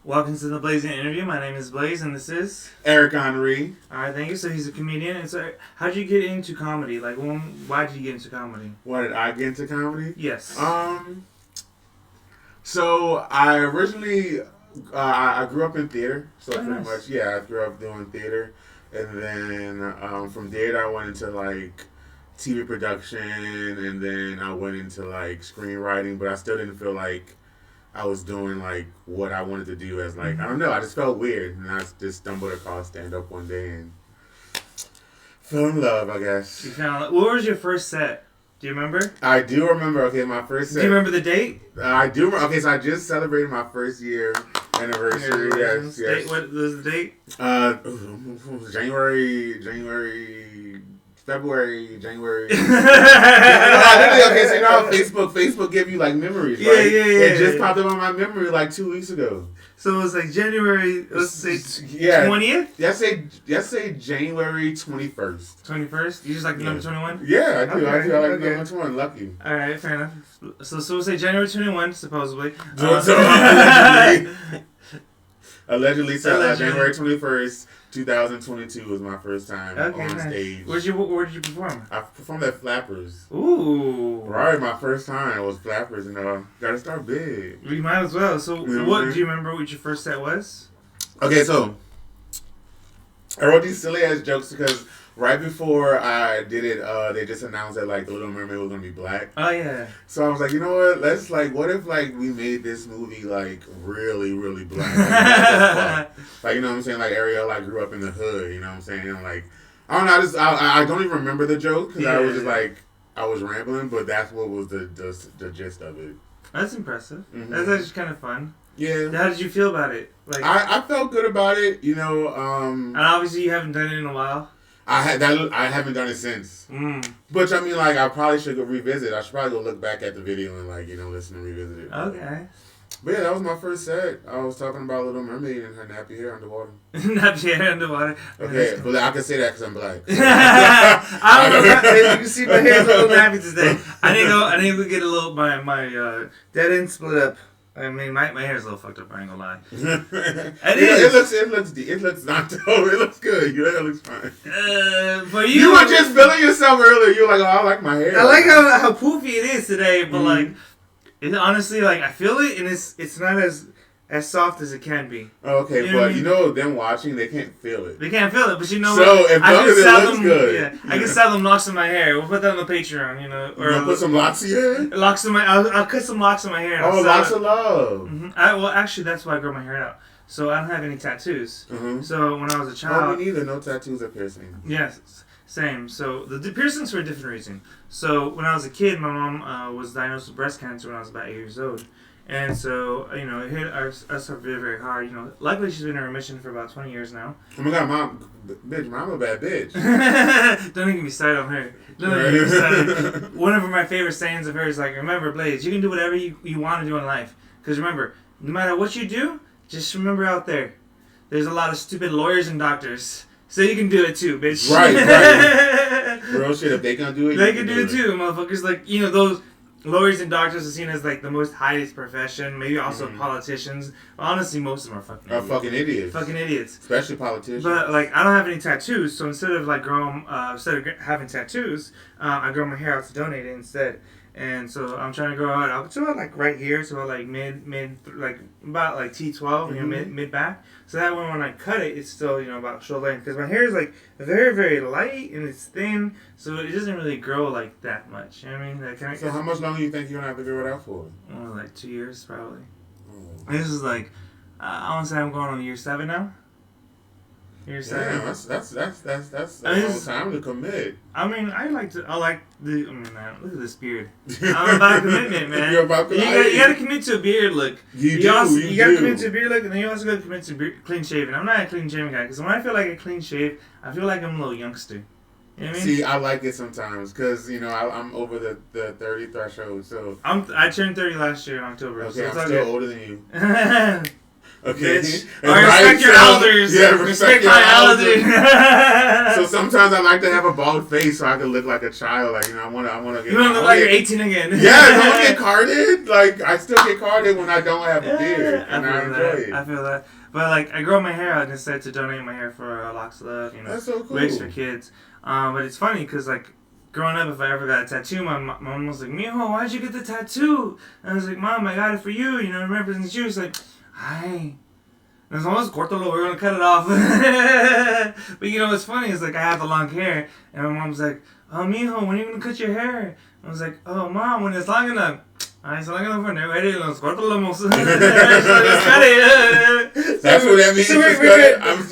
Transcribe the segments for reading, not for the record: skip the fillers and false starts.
Welcome to the Blazing interview. My name is Blaize, and this is Eric Henry. All right, thank you. So he's a comedian. And so, how'd you get into comedy? Like, why did you get into comedy? Why did I get into comedy? Yes. So I originally I grew up in theater, so pretty nice. much I grew up doing theater, and then from theater I went into like TV production, and then I went into like screenwriting, but I still didn't feel like I was doing like what I wanted to do as like I don't know. I just felt weird, and I just stumbled across stand up one day and fell in love. I guess. You found. What was your first set? Do you remember? I do remember. Okay, my first set. Do you remember the date? I do. Okay, so I just celebrated my first year anniversary. Yes. Date, what was the date? February, January. Okay, so you know how Facebook give you like memories, right? Yeah. It just popped up on my memory like 2 weeks ago. So it was like January, let's say 20th? Let's say January 21st. 21st? You just like the number 21? Yeah, I do. Okay, I like the number 21. Lucky. Alright, fair enough. So we'll say January 21, supposedly. Allegedly, January 21st, 2022 was my first time on stage. Where did you perform? I performed at Flappers. Ooh. Right, my first time was Flappers, and gotta start big. We might as well. So, what do you remember what your first set was? Okay, so I wrote these silly ass jokes because right before I did it, they just announced that like The Little Mermaid was gonna be black. Oh yeah. So I was like, you know what? Let's what if we made this movie like really, really black? Like you know what I'm saying? Like Ariel grew up in the hood. You know what I'm saying? And I don't know. I don't even remember the joke because I was just I was rambling, but that's what was the gist of it. That's impressive. Mm-hmm. That's actually kind of fun. Yeah. How did you feel about it? I felt good about it. You know. And obviously you haven't done it in a while. I haven't done it since. But I mean, I probably should go revisit. I should probably go look back at the video and listen and revisit it. Okay. But yeah, that was my first set. I was talking about Little Mermaid and her nappy hair underwater. Nappy hair underwater. Okay, but I can say that because I'm black. So. I don't know. You can see my hair's a little nappy today. I need to get a little my dead end split up. I mean, my hair's a little fucked up. I ain't gonna lie. It looks not dope. It looks good. Your hair looks fine. For you were just feeling yourself earlier. You were like, oh, I like my hair. I like how poofy it is today, but it honestly I feel it, and it's not as soft as it can be. Okay, you know but you know them watching, they can't feel it. They can't feel it, but you know so what? If it looks good. Yeah, I can sell them locks in my hair. We'll put that on the Patreon, you know. Or put some locks in your hair? Locks in my. I'll cut some locks in my hair. Locks of love. Mm-hmm. Well, actually, that's why I grow my hair out. So I don't have any tattoos. Mm-hmm. So when I was a child. Oh, me neither. No tattoos or piercings. Yes, same. So the piercings for a different reason. So when I was a kid, my mom was diagnosed with breast cancer when I was about 8 years old. And so, it hit us very, very hard. Luckily she's been in remission for about 20 years now. Oh my God, mom a bad bitch. Don't even get me started on her. Don't even get me started. One of my favorite sayings of hers is remember, Blaize, you can do whatever you want to do in life. Because remember, no matter what you do, just remember out there's a lot of stupid lawyers and doctors. So you can do it too, bitch. Right. Real shit, if they can do it, they can do it too, motherfuckers. Those lawyers and doctors are seen as the most highest profession. Maybe also politicians. Honestly, most of them are fucking idiots. Fucking idiots. Especially politicians. But I don't have any tattoos, so instead of having tattoos, I grow my hair out to donate it instead. And so I'm trying to grow out to right here, so mid about T12, mid back. So that way when I cut it, it's still about shoulder length, because my hair is very, very light and it's thin, so it doesn't really grow that much. You know what I mean? So how much longer do you think you're gonna have to grow it out for? 2 years probably. This is I want to say I'm going on year 7 now. Year 7. Damn, that's a long time to commit. I mean, look at this beard. I'm about commitment, man. You're about commitment. You gotta commit to a beard look. You gotta commit to a beard look, and then you also gotta commit to clean shaving. I'm not a clean shaving guy, because when I feel like a clean shave, I feel like I'm a little youngster. You know what I mean? See, I like it sometimes, because, I'm over the 30 threshold, so... I turned 30 last year in October. Okay, so I'm still older than you. Okay. Bitch. Or respect your elders. Yeah, respect my elders. So sometimes I like to have a bald face so I can look like a child. Like, I want to get. You want to look like you're 18 again. Yeah, I want to get carded. Like, I still get carded when I don't have a beard, and I enjoy it. I feel that. But like, I grow my hair out and decided to donate my hair for Locks of Love. That's so cool. Wigs for kids. But it's funny because like. Growing up, if I ever got a tattoo, my mom was like, Mijo, why'd you get the tattoo? And I was like, Mom, I got it for you, it represents you. She's like, hi. And I was cortalo, we're going to cut it off. But what's funny is like, I have the long hair, and my mom's like, oh, Mijo, when are you going to cut your hair? I was like, oh, Mom, when it's long enough. Ay, it's long enough for ready, los cortalo. Let's cut it. That's what that means.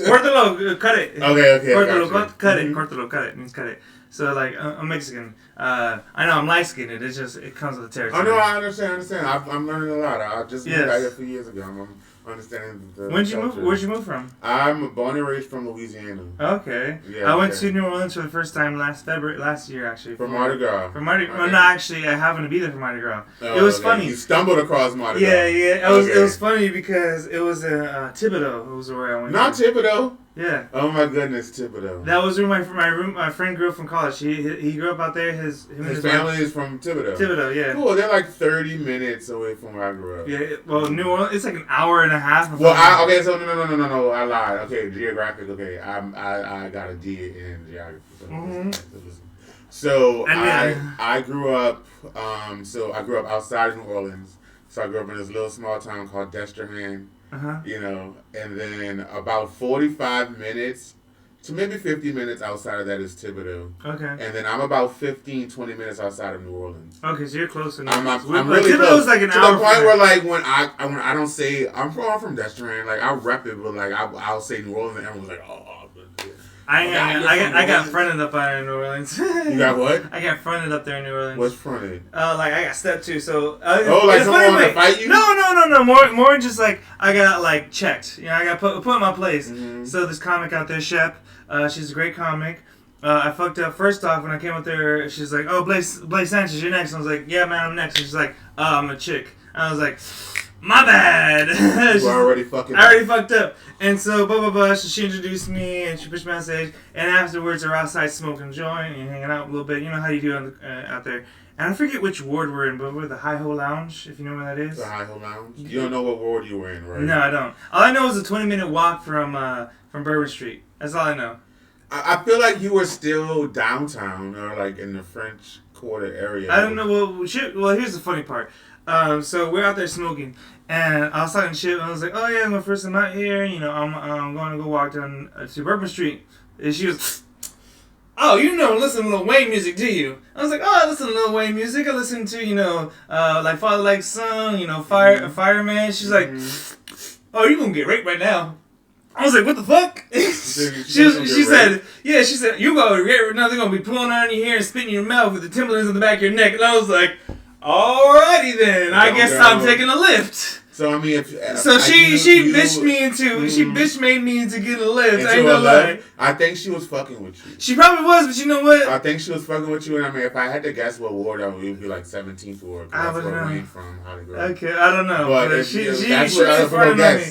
Cortalo, cut it. Okay. Cortalo, cut it. Cortalo, cut it. Means cut it. So, like, I'm Mexican. I know I'm light-skinned. It's just, it comes with the territory. Oh, no, I understand. I'm learning a lot. I just moved out here a few years ago. I'm understanding the Where'd you move from? I'm born and raised from Louisiana. Okay. Yeah, I went to New Orleans for the first time last year, actually. For Mardi Gras. For Mardi Gras. Okay. No, actually, I happened to be there for Mardi Gras. Oh, it was funny. You stumbled across Mardi Gras. Yeah. It was funny because it was in Thibodeau. It was where I went. Not Thibodeau. Yeah. Oh my goodness, Thibodeau. That was where my friend grew up from college. He grew up out there. His family is from Thibodeau. Thibodeau, yeah. Cool. They're like 30 minutes away from where I grew up. Yeah. Well, New Orleans, it's like an hour and a half. So no. I lied. Okay, geographic. Okay, I got a D in geography. So I grew up. So I grew up outside of New Orleans. So I grew up in this little small town called Destrehan. And then about 45 minutes to maybe 50 minutes outside of that is Thibodeau. Okay. And then I'm about 15, 20 minutes outside of New Orleans. Okay, so you're close enough. I'm really close. Like an hour. To the point where, like, when I don't say, I'm from Destrehan, like, I'll rep it, but, like, I'll say New Orleans, and everyone's like, oh. I got fronted up out in New Orleans. You got what? I got fronted up there in New Orleans. What's fronted? Like I got stepped too. So like someone wanted to fight you? No. More just like I got like checked. I got put in my place. Mm-hmm. So this comic out there, Shep. She's a great comic. I fucked up first off when I came up there. She's like, "Oh, Blaize Sanchez, you're next." And I was like, "Yeah, man, I'm next." And she's like, "I'm a chick." And I was like, my bad. You already fucking I already fucked up. And so, so she introduced me and she pushed me on stage. And afterwards, we're outside smoking a joint and hanging out a little bit. You know how you do out there. And I forget which ward we're in, but we're the Hi-Ho Lounge, if you know where that is. The Hi-Ho Lounge? You don't know what ward you were in, right? No, I don't. All I know is a 20-minute walk from Bourbon Street. That's all I know. I feel like you were still downtown or like in the French Quarter area. I don't know. Well, here's the funny part. So we're out there smoking, and I was talking shit, and I was like, "Oh yeah, my first time out here, I'm going to go walk down to Bourbon Street." And she was, "Oh, listen to Lil Wayne music, do you?" I was like, "Oh, I listen to Lil Wayne music. I listen to, like Father Like Son, Fireman." She's like, "Oh, you're gonna get raped right now." I was like, "What the fuck?" she said, "You go get raped now. They're gonna be pulling on your hair and spitting in your mouth with the Timberlands in the back of your neck." And I was like, alrighty then. I guess I'm taking a lift. So I mean, she bitch made me into getting a lift. I ain't gonna lie. I think she was fucking with you. She probably was, but you know what? I think she was fucking with you, and I mean, if I had to guess what ward, it would be like 17th ward. That's where I came from. Okay, I don't know. But she really fronted on me.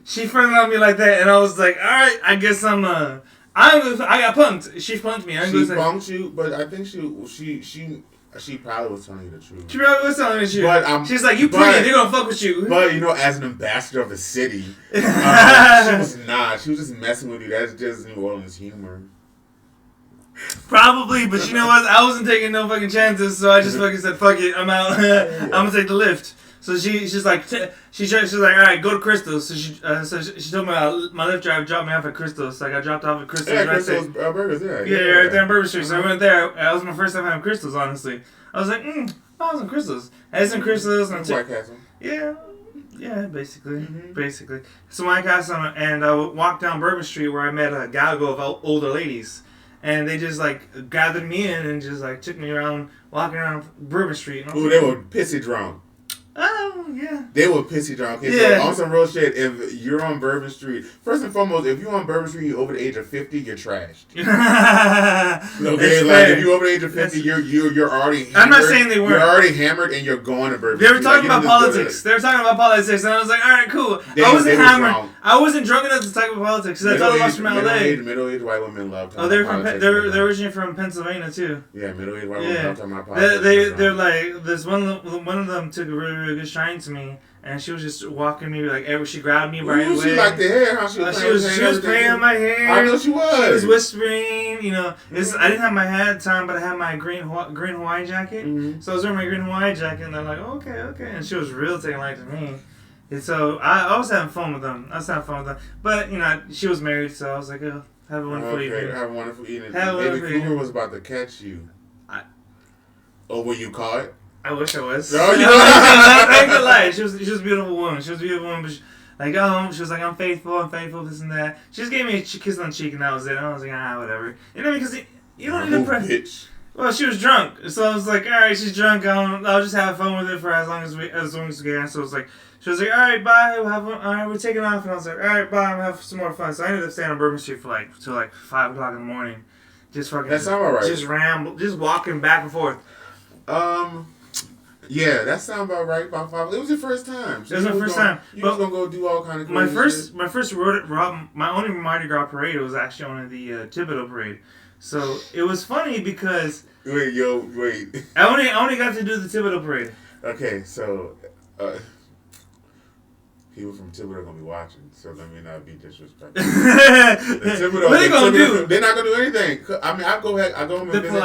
She fronted on me like that, and I was like, all right, I guess I got punked. She punked me. She punked you, but I think she probably was telling you the truth. She probably was telling you the truth. But, she's like, you pretty, they're gonna fuck with you. But, as an ambassador of the city, she was not. She was just messing with you. That's just New Orleans humor. Probably, but you know what? I wasn't taking no fucking chances, so I just fucking said, fuck it, I'm out. I'm gonna take the lift. So she's like, all right, go to Crystal's. So she told me my Lyft driver dropped me off at Crystal's. So I got dropped off at Crystal's. Yeah, Crystal's Burgers, yeah, right there on Bourbon Street. So I went there. That was my first time having Crystal's, honestly. I was like, I was in Crystal's. I had some Crystal's. White Castle. Yeah, basically. Mm-hmm. Basically. So White Castle, and I walked down Bourbon Street where I met a galgo of older ladies. And they just, gathered me in and just, took me around, walking around Bourbon Street. Ooh, they were pissy drunk. Oh, yeah. They were pissy drunk. Okay, Yeah. so on some real shit, if you're on Bourbon Street, first and foremost, if you're on Bourbon Street, you're over the age of 50, you're trashed. Okay, like if you're over the age of 50, you're already hammered. I'm not saying they weren't. You're already hammered and you're going to Bourbon They were Street. talking about politics. They were talking about politics, and I was like, all right, cool. I wasn't hammered. I wasn't drunk enough to talk about politics because I thought it was from LA. Middle-aged white women love talking they're about from politics. they're originally from Pennsylvania too. Yeah, middle-aged white women love talking about politics. They're like this one of them took a really good shine to me. And she was just walking me she grabbed me right away. She liked the hair, huh? She was playing on my hair. I know she was. She was whispering, you know. I didn't have my hat on, but I had my green Hawaii jacket. Mm-hmm. So I was wearing my green Hawaii jacket, and they're like, okay. And she was real taking light to me. And so I was having fun with them. But, you know, she was married, so I was like, oh, have a wonderful evening. Have a wonderful evening. Baby Cougar was about to catch you. Were you caught? I wish I was. No, you I ain't gonna lie. She was a beautiful woman. But she was like, I'm faithful, this and that. She just gave me a kiss on the cheek, and that was it. And I was like, whatever. You know, because you don't need to bitch. Well, she was drunk, so I was like, all right, she's drunk. I'll just have fun with it for as long as we can. So it was like, she was like, all right, bye. We're taking off, and I was like, all right, bye. I'm gonna have some more fun. So I ended up staying on Bourbon Street for till 5 o'clock in the morning, just fucking. That sounds alright. Just ramble, just walking back and forth. Yeah, that sounds about right. About 5. It was your first time. It was my first time. You was gonna go do all kind of. My only Mardi Gras parade was actually on the Thibodeau parade. So it was funny because. Wait. I only got to do the Thibodeau parade. Okay, so. People from Thibodeau are gonna be watching, so let me not be disrespectful. Thibodeau, what are they gonna do? They're not gonna do anything. I mean, I go home and visit.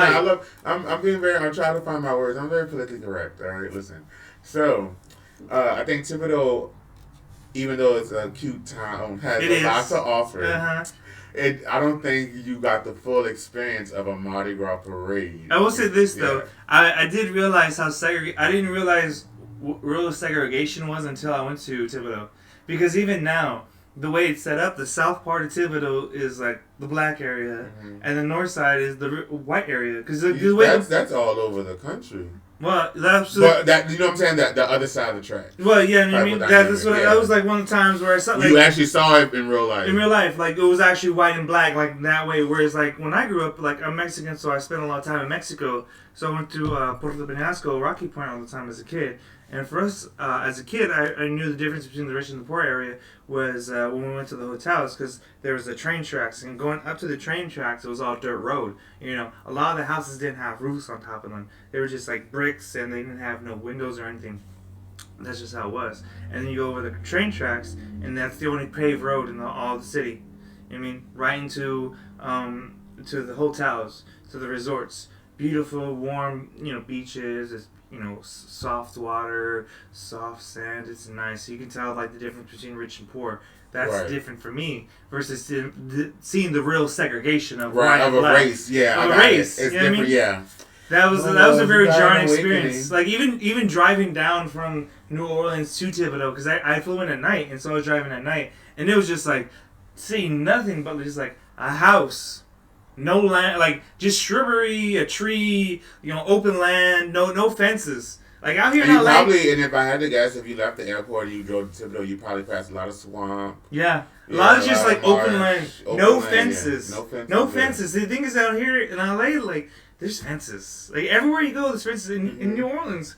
I'm being very. I'm trying to find my words. I'm very politically correct. All right, listen. So, I think Thibodeau, even though it's a cute town, has a lot to offer. Uh-huh. I don't think you got the full experience of a Mardi Gras parade. I will say this though. I did realize how I didn't realize real segregation was until I went to Thibodeau, because even now the way it's set up, the south part of Thibodeau is like the black area, and the north side is the white area. Because that's all over the country. Well, that's but that, you know what I'm saying, that the other side of the track. Well, yeah, I mean that was like one of the times where I saw you actually saw it in real life. In real life, like it was actually white and black, like that way. Whereas like when I grew up, like I'm Mexican, so I spent a lot of time in Mexico. So I went to Puerto Peñasco, Rocky Point all the time as a kid. And for us, as a kid, I knew the difference between the rich and the poor area was when we went to the hotels, because there was the train tracks, and going up to the train tracks, it was all dirt road. You know, a lot of the houses didn't have roofs on top of them. They were just like bricks, and they didn't have no windows or anything. That's just how it was. And then you go over the train tracks, and that's the only paved road in all the city. You know what I mean? Right into to the hotels, to the resorts. Beautiful, warm, beaches. It's, soft water, soft sand. It's nice. You can tell like the difference between rich and poor. That's different for me versus seeing the real segregation of white and black. Race. Yeah, of a race. It's different. I mean? Yeah. That was a very jarring experience. Like even driving down from New Orleans to Thibodeau, because I flew in at night, and so I was driving at night, and it was just like seeing nothing but just like a house. No land, like just shrubbery, a tree, open land, no fences. Like out here in LA. Probably, and if I had to guess, if you left the airport and you drove to Thibodeau, you probably passed a lot of swamp. Yeah, a lot of just like open land, no fences. Yeah. No fences. The thing is, out here in LA, like there's fences. Like everywhere you go, there's fences. In New Orleans.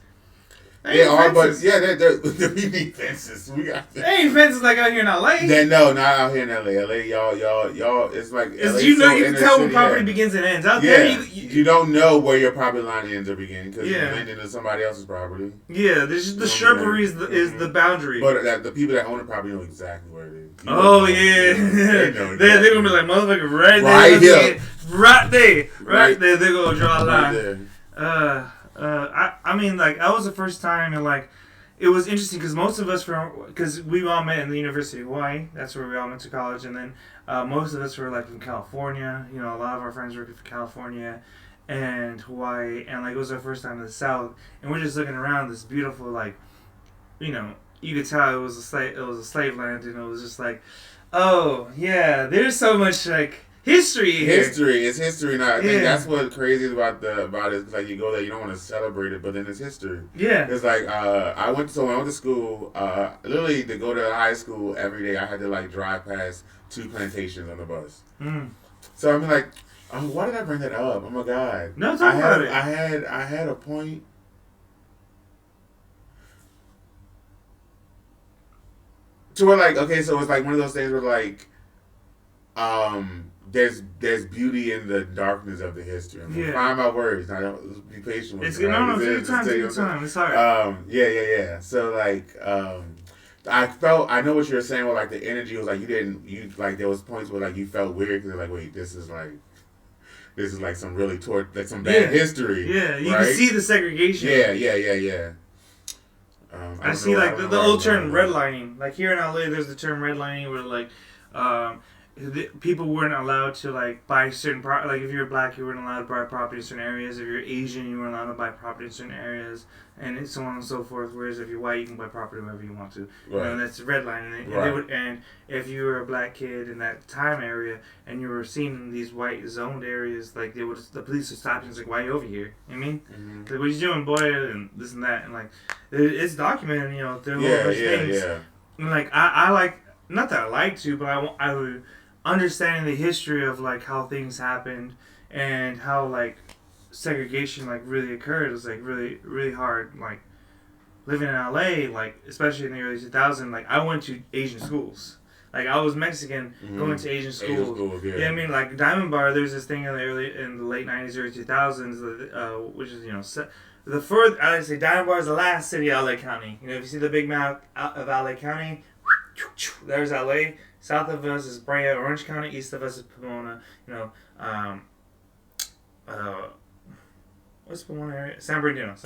They are, but we need fences. We got there ain't fences like out here in LA. No, not out here in LA. LA, y'all, it's like LA. You can tell where property begins and ends. Out there, you don't know where your property line ends or begins because you blend into somebody else's property. Yeah, there's the shrubbery is the boundary. But the people that own the property know exactly where it is. Oh yeah, they know exactly. They're gonna be like motherfucker right there, right there. They're gonna draw a line. Right I mean, like, that was the first time, and, like, it was interesting because most of us because we all met in the University of Hawaii. That's where we all went to college. And then most of us were, like, from California. A lot of our friends were from California and Hawaii. And, like, it was our first time in the South. And we're just looking around this beautiful, like, you could tell it was a slave land. And it was just like, oh, yeah, there's so much, like, history here. It's history. Now I think that's what crazy about it. Like you go there, you don't want to celebrate it, but then it's history. Yeah. It's like when I went to school, literally to go to high school every day, I had to like drive past 2 plantations on the bus. Mm. So I'm like, why did I bring that up? Oh my god. No, talk about it. I had a point. To where like, okay, so it's like one of those things where like, there's beauty in the darkness of the history. I'm gonna find my words. Now, don't be patient with me. No, take your time. It's hard. Yeah. So like, I know what you're saying. Where like the energy was like you like there was points where like you felt weird because like wait, this is like some really some bad history. Yeah, you can see the segregation. Yeah. I see like the old term redlining. Like here in LA, there's the term redlining where like people weren't allowed to like buy certain like if you're black, you weren't allowed to buy property in certain areas. If you're Asian, you weren't allowed to buy property in certain areas, and so on and so forth. Whereas if you're white, you can buy property wherever you want to. Right. You know, and that's redlining. Right. And if you were a black kid in that time area and you were seen in these white zoned areas, like the police would stop you and it's like, why are you over here? You know what I mean? Mm-hmm. Like, what you doing, boy? And this and that, and like it's documented, you know, through all those things. Yeah. And like I like, not that I like to, but I would. Understanding the history of like how things happened and how like segregation like really occurred was like really hard. Like living in LA, like especially in the early 2000s, like I went to Asian schools. Like I was Mexican going to Asian schools. Yeah, I mean like Diamond Bar. There's this thing in the late 90s, early 2000s, which is the further I would say Diamond Bar is the last city of LA County. You know, if you see the big map of LA County, there's LA. South of us is Brea, Orange County. East of us is Pomona. You know, what's Pomona area? San Bernardino. That's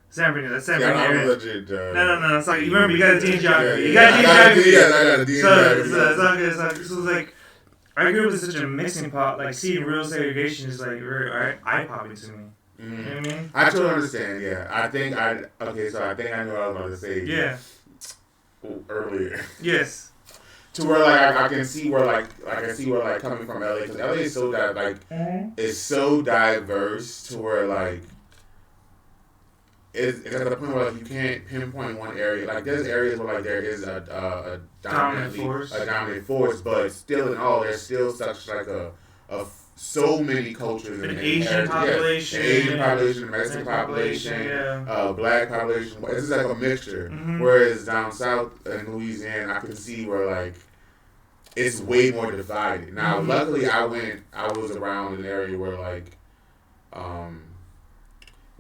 San Bernardino area. Legit, No. It's like you remember you got a D in geography. I got a D in geography. So it's like I grew up in such a mixing pot. Like seeing real segregation is like very eye-popping to me. Mm-hmm. You know what I mean? I totally understand. Yeah, I think I know what I was about to say. Yeah. Earlier. Yes. To where like I can see where like coming from LA, because LA is so it's so diverse to where like it's at the point where like you can't pinpoint one area. Like there's areas where like there is a dominant force, but still in all there's still such like a so many cultures an Asian population, the Mexican population, black population. It's just like a mixture. Mm-hmm. Whereas down south in Louisiana, I can see where like it's way more divided. Now, luckily, I was around an area where like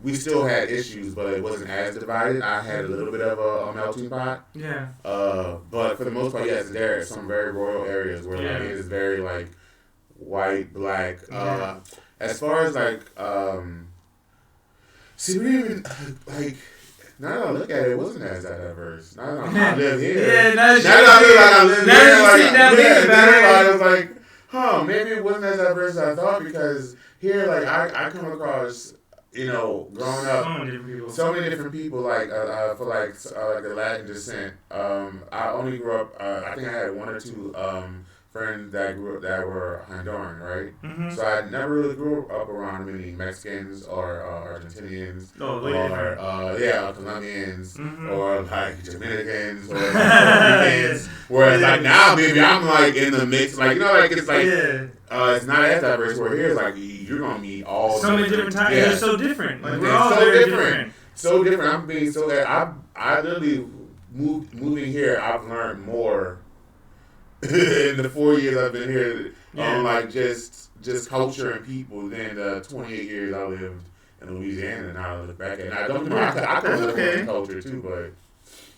we still had issues, but it wasn't as divided. I had a little bit of a melting pot. Yeah. But for the most part, yes, there are some very rural areas where like it is very like white, black. As far as like, see, we didn't even like. Now that I look at it, it wasn't as diverse. Now that I live here, now that I live here, I was like, maybe it wasn't as diverse as I thought, because here, like, I come across, growing up, so many different people, like, for like the Latin descent. I only grew up. I think I had 1 or 2 friends that were Honduran, right? Mm-hmm. So I never really grew up around many Mexicans or Argentinians or Colombians or like Dominicans or Puerto Whereas like now maybe I'm like in the mix, like it's like it's not as diverse. Where here it's like you're gonna meet all so many different types. They're so different. Like we're all so different. So different. I'm being so I literally moving here. I've learned more. In the 4 years I've been here, on like just culture and people, than the 28 years I lived in Louisiana. And I look back at it, and I don't know. I could live in culture too, but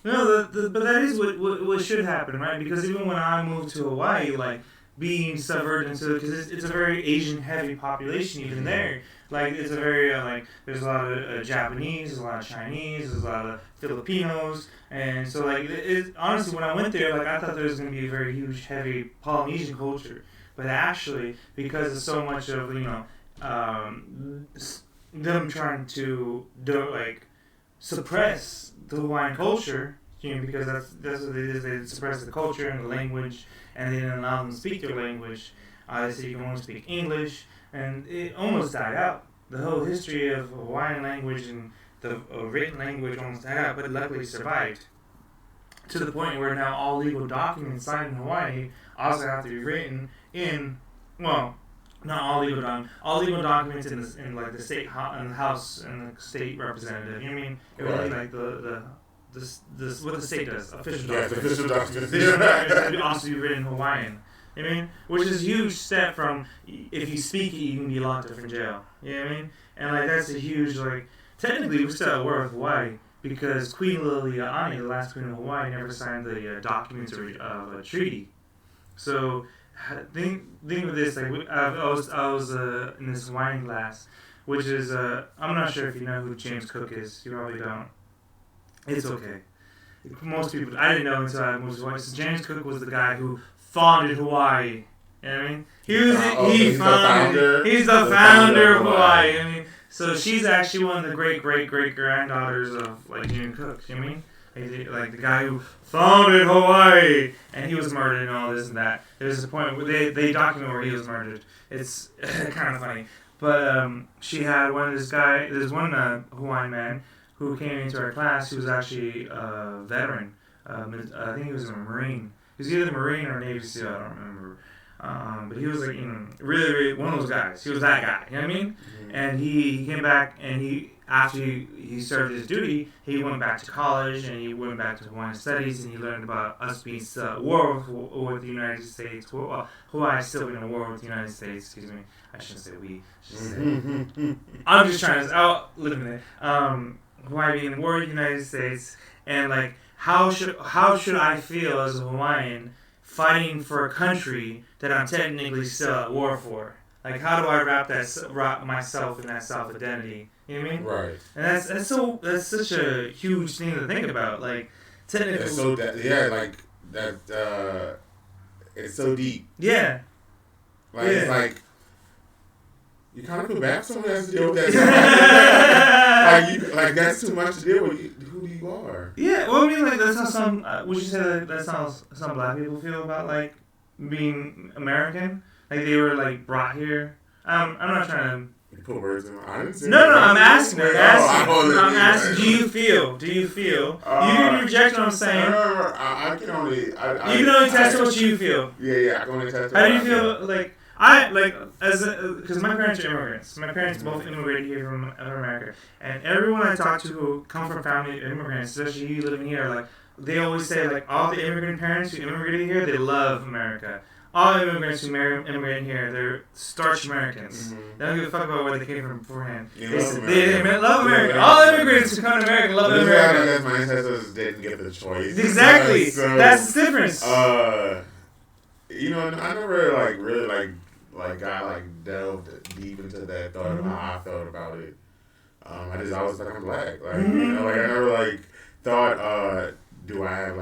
but that is what should happen, right? Because even when I moved to Hawaii, like being subverted into, because it's a very Asian heavy population even there. Like it's a very there's a lot of Japanese, there's a lot of Chinese, there's a lot of Filipinos, and so like honestly when I went there, like I thought there was going to be a very huge heavy Polynesian culture, but actually because of so much of them trying to suppress the Hawaiian culture, because that's what it is. They suppress the culture and the language, and they didn't allow them to speak their language. Obviously, you can only speak English, and it almost died out. The whole history of Hawaiian language and the written language almost died out, but luckily survived. To the point where now all legal documents signed in Hawaii also have to be written in, well, not all legal documents, all legal documents in like the state and the House and the state representative. You know what I mean? It would be like the what the state does, official documents. Yeah, official documents. Official documents would also be written in Hawaiian. You know what I mean? Which is a huge step from if you speak it, you can be locked up in jail. You know what I mean? And like that's a huge like. Technically, we're still at war with Hawaii. Because Queen Lili'ani, the last queen of Hawaii, never signed the documents of a treaty. So think of this. Like I was in this Hawaiian class, which is I'm not sure if you know who James Cook is. You probably don't. It's okay. Most people I didn't know until I moved to Hawaii. So James Cook was the guy who founded Hawaii. You know what I mean? He's the founder of Hawaii. I mean. So she's actually one of the great granddaughters of like James Cook. You know what I mean? Like the guy who founded Hawaii, and he was murdered and all this and that. There's a point where they document where he was murdered. It's kind of funny, but she had one of this guy. There's one Hawaiian man who came into our class. Who was actually a veteran. I think he was a Marine. He was either a Marine or a Navy SEAL. I don't remember. But he was like, really one of those guys. He was that guy. You know what I mean? Mm-hmm. And he came back, and after he served his duty, he went back to college, and he went back to Hawaiian studies, and he learned about us being at war with the United States. Hawaii still being at war with the United States. Excuse me. I shouldn't say we. I'm just trying to outlive it. Hawaii being at war with the United States, and like how should I feel as a Hawaiian fighting for a country that I'm technically still at war for? Like, how do I wrap myself in that self-identity? You know what I mean? Right. And that's such a huge thing to think about. Like, technically, it's so it's so deep. Yeah. Like it's like you kind of feel bad for someone who has to deal with that. like that's too much to deal with. Who you are? Yeah. Well, I mean, like that's how some. Would you say that's how some black people feel about like being American? Like they were like brought here. I'm not trying to. You put words in. I didn't say. No, I'm asking. I'm asking. Do you feel? You can reject what I'm saying. I can only. You can only test what you feel. Yeah. I can only test. How do you feel? Like because my parents are immigrants. My parents both immigrated here from America, and everyone I talk to who come from family of immigrants, especially you living here, like they always say like all the immigrant parents who immigrated here, they love America. All immigrants who immigrate here, they're starch Americans. Mm-hmm. They don't give a fuck about where they came from beforehand. They love America. All immigrants who come to America love America. Because my ancestors didn't get the choice. Exactly. So, that's the difference. I never really got delved deep into that thought of how I felt about it. I was like, I'm black. Like, I never thought, do I have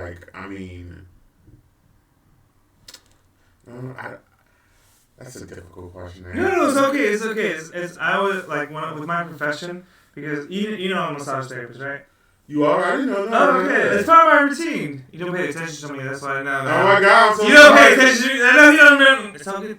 that's a difficult question. No, it's okay. It's I was with my profession, because you know I'm a massage therapist, right? You are? I didn't know that. Oh, okay. It's part of my routine. You don't pay attention to me. That's why I know that. Oh my God! I'm so you don't pay attention to me. I know you don't know. It's all good.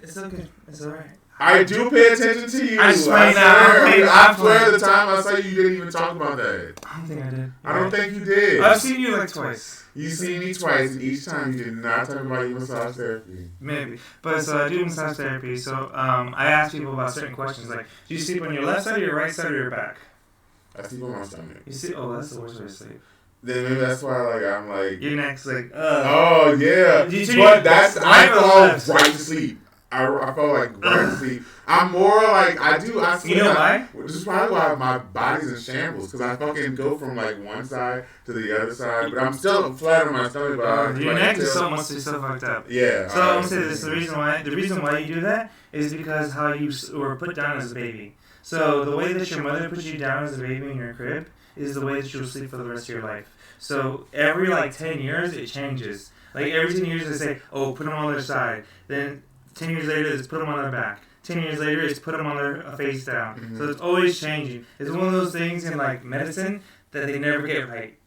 It's all right. I do pay attention to you. I swear now. I swear the time I saw you didn't even talk about that. I don't think I did. I don't think you did. I've seen you twice. You seen me twice, and each time you did not talk about your massage therapy. Maybe. But so I do massage therapy, so I ask people about certain questions, like, do you sleep on your left side or your right side or your back? I sleep on my stomach. You see? Oh, that's the worst way to sleep. Then maybe that's why I'm like... Your neck's like, Oh, yeah. But I fell right to sleep. I felt like right to sleep. I'm more like, I sleep. You know why? This is probably why my body's in shambles, because I fucking go from one side to the other side, but I'm still flat on my stomach. But your neck is must be so fucked up. Yeah. So I'm gonna say this: the reason why you do that is because how you were put down as a baby. So the way that your mother put you down as a baby in your crib is the way that you'll sleep for the rest of your life. So every 10 years it changes. Like every 10 years they say, oh, put them on their side. Then 10 years later it's put them on their back. 10 years later it's put them on their face down. Mm-hmm. So it's always changing. It's one of those things in medicine that they never get right.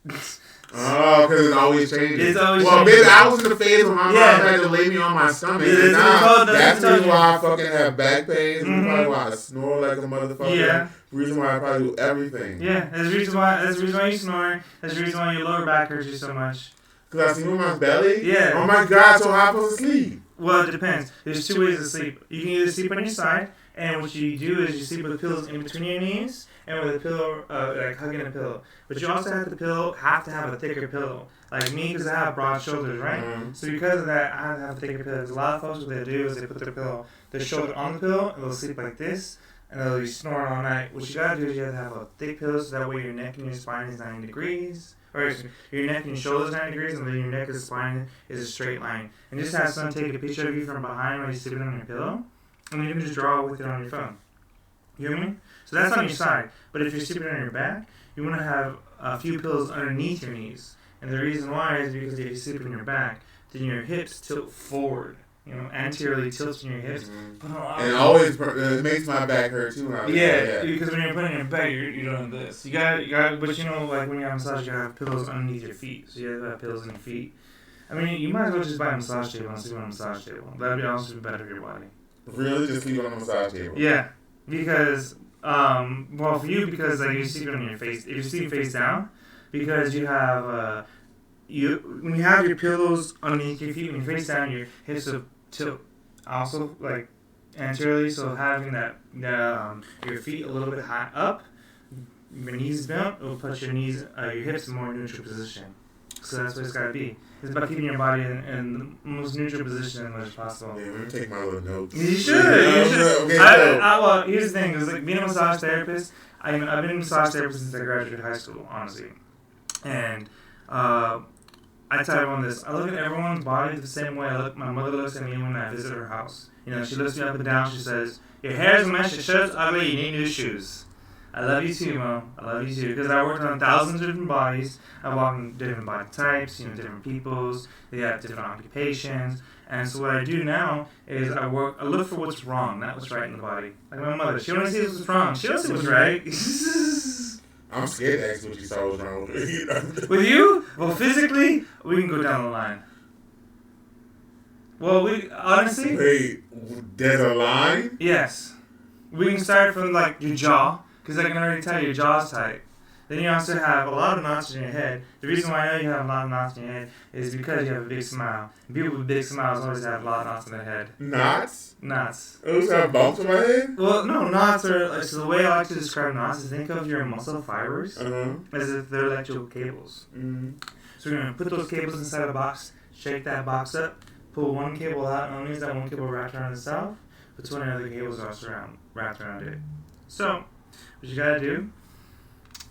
Oh, because it's always changing. It's always well, changing. maybe I was in the phase when my mom had to lay me on my stomach. Yeah, and now, that's the reason you. why I fucking have back pains. Mm-hmm. Probably why I snore like a motherfucker. Yeah. The reason why I probably do everything. Yeah, that's the reason why you snore. That's the reason why your lower back hurts you so much. Because I sleep with my belly? Yeah. Oh my God, so how am I supposed to sleep? Well, it depends. There's two ways to sleep. You can either sleep on your side, and what you do is you sleep with the pillows in between your knees, and with a pillow, like hugging a pillow. But you also have to have a thicker pillow. Like me, because I have broad shoulders, right? Mm-hmm. So because of that, I have to have a thicker pillow. Because a lot of folks, what they do is they put their shoulder on the pillow, and they'll sleep like this, and they'll be snoring all night. What you gotta do is you have to have a thick pillow, so that way your neck and your spine is 90 degrees. Or your neck and your shoulders 90 degrees, and then your neck and spine is a straight line. And just have someone take a picture of you from behind while you're sleeping on your pillow, and then you can just draw with it on your phone. You hear me? So that's on your side. But if you're sleeping on your back, you want to have a few pillows underneath your knees. And the reason why is because if you sleep on your back, then your hips tilt forward. You know, anteriorly tilting your hips. Mm-hmm. And it always it makes my back hurt too. Because when you're putting your back, you're doing this. You got, but you know, like when you have a massage, you gotta have pillows underneath your feet. So you have to have pillows in your feet. I mean, you might as well just buy a massage table and sleep on a massage table. That'd be also better for your body. Really, just sleep on a massage table? Yeah, because well, for you, because like you're sleeping on your face. If you're sleeping face down, because you have when you have your pillows underneath your feet, when you're face down, your hips will tilt also like anteriorly. So having that your feet a little bit high up, your knees bent, it will put your hips in more neutral position. So that's what it's got to be. It's about keeping your body in the most neutral position as much as possible. Yeah, let me take my little notes. You should. You should. Okay, well, here's the thing. It's like being a massage therapist. I've been a massage therapist since I graduated high school, honestly. And I tell everyone this. I look at everyone's body the same way my mother looks at me when I visit her house. You know, she looks me up and down. She says, "Your hair's a mess. Your shirt's ugly. You need new shoes." I love you too, Mom. I love you too. Because I worked on thousands of different bodies. I walk in different body types, different peoples. They have different occupations. And so what I do now is I look for what's wrong, not what's right in the body. Like my mother, she only sees what's wrong. She doesn't see what's right. I'm scared to ask what you saw was wrong with me. With you? Well, physically, we can go down the line. Well, honestly... Wait, there's a line? Yes. We can start from, like, your jaw. Because I can already tell your jaw's tight. Then you also have a lot of knots in your head. The reason why I know you have a lot of knots in your head is because you have a big smile. People with big smiles always have a lot of knots in their head. Knots? Knots. Those have bumps in my head? Well, no, knots are... So the way I like to describe knots is think of your muscle fibers as if they're electrical cables. Mm-hmm. So we're going to put those cables inside a box, shake that box up, pull one cable out, and only that one cable wrapped around itself, but 20 other cables are wrapped around it. So... what you gotta do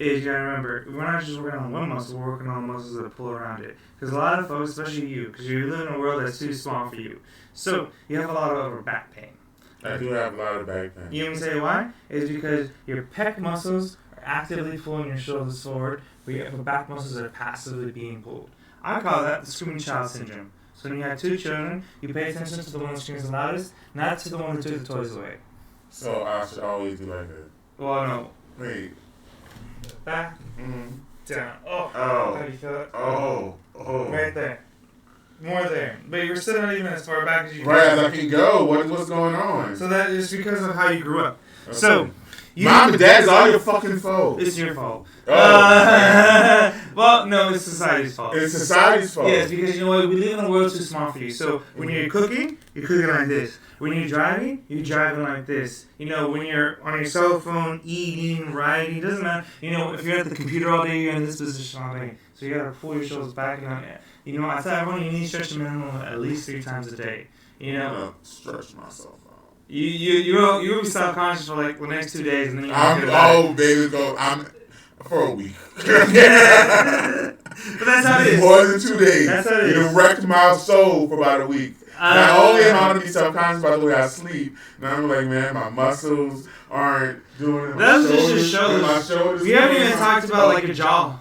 is you gotta remember, we're not just working on one muscle, we're working on the muscles that pull around it. Because a lot of folks, especially you, because you live in a world that's too small for you. So, you have a lot of upper back pain. I do have a lot of back pain. You know what I'm saying why? It's because your pec muscles are actively pulling your shoulders forward, but your upper back muscles are passively being pulled. I call that the screaming child syndrome. So when you have two children, you pay attention to the one that screams the loudest, not to the one that took the toys away. So I should always do like that. Well, no. Wait. Back. Mm-hmm. Down. Oh. Oh. How do you feel it? Oh. Right there. More there. But you're still not even as far back as you right as I can go. What's going on? So that is because of how you grew up. Okay. So, Mom and Dad is all your fucking fault. It's your fault. Oh. Well, no, it's society's fault. It's society's fault. Yes, because you know what? We live in a world too small for you. So when you're cooking like this. When you're driving like this. You know, when you're on your cell phone, eating, writing, doesn't matter. You know, if you're at the computer all day, you're in this position all day. So you gotta pull your shoulders back and on. You know, I tell everyone you need to stretch the minimum at least 3 times a day. You know. I'm gonna stretch myself out. You'll be self-conscious for like the next 2 days, and then I'm for a week. But that's how it is. More than 2 days. That's how it is. It wrecked my soul for about a week. Not only am I going to be self-conscious about the way I sleep, now I'm like, man, my muscles aren't doing it. That's just your shoulders. We haven't even talked about like your jaw.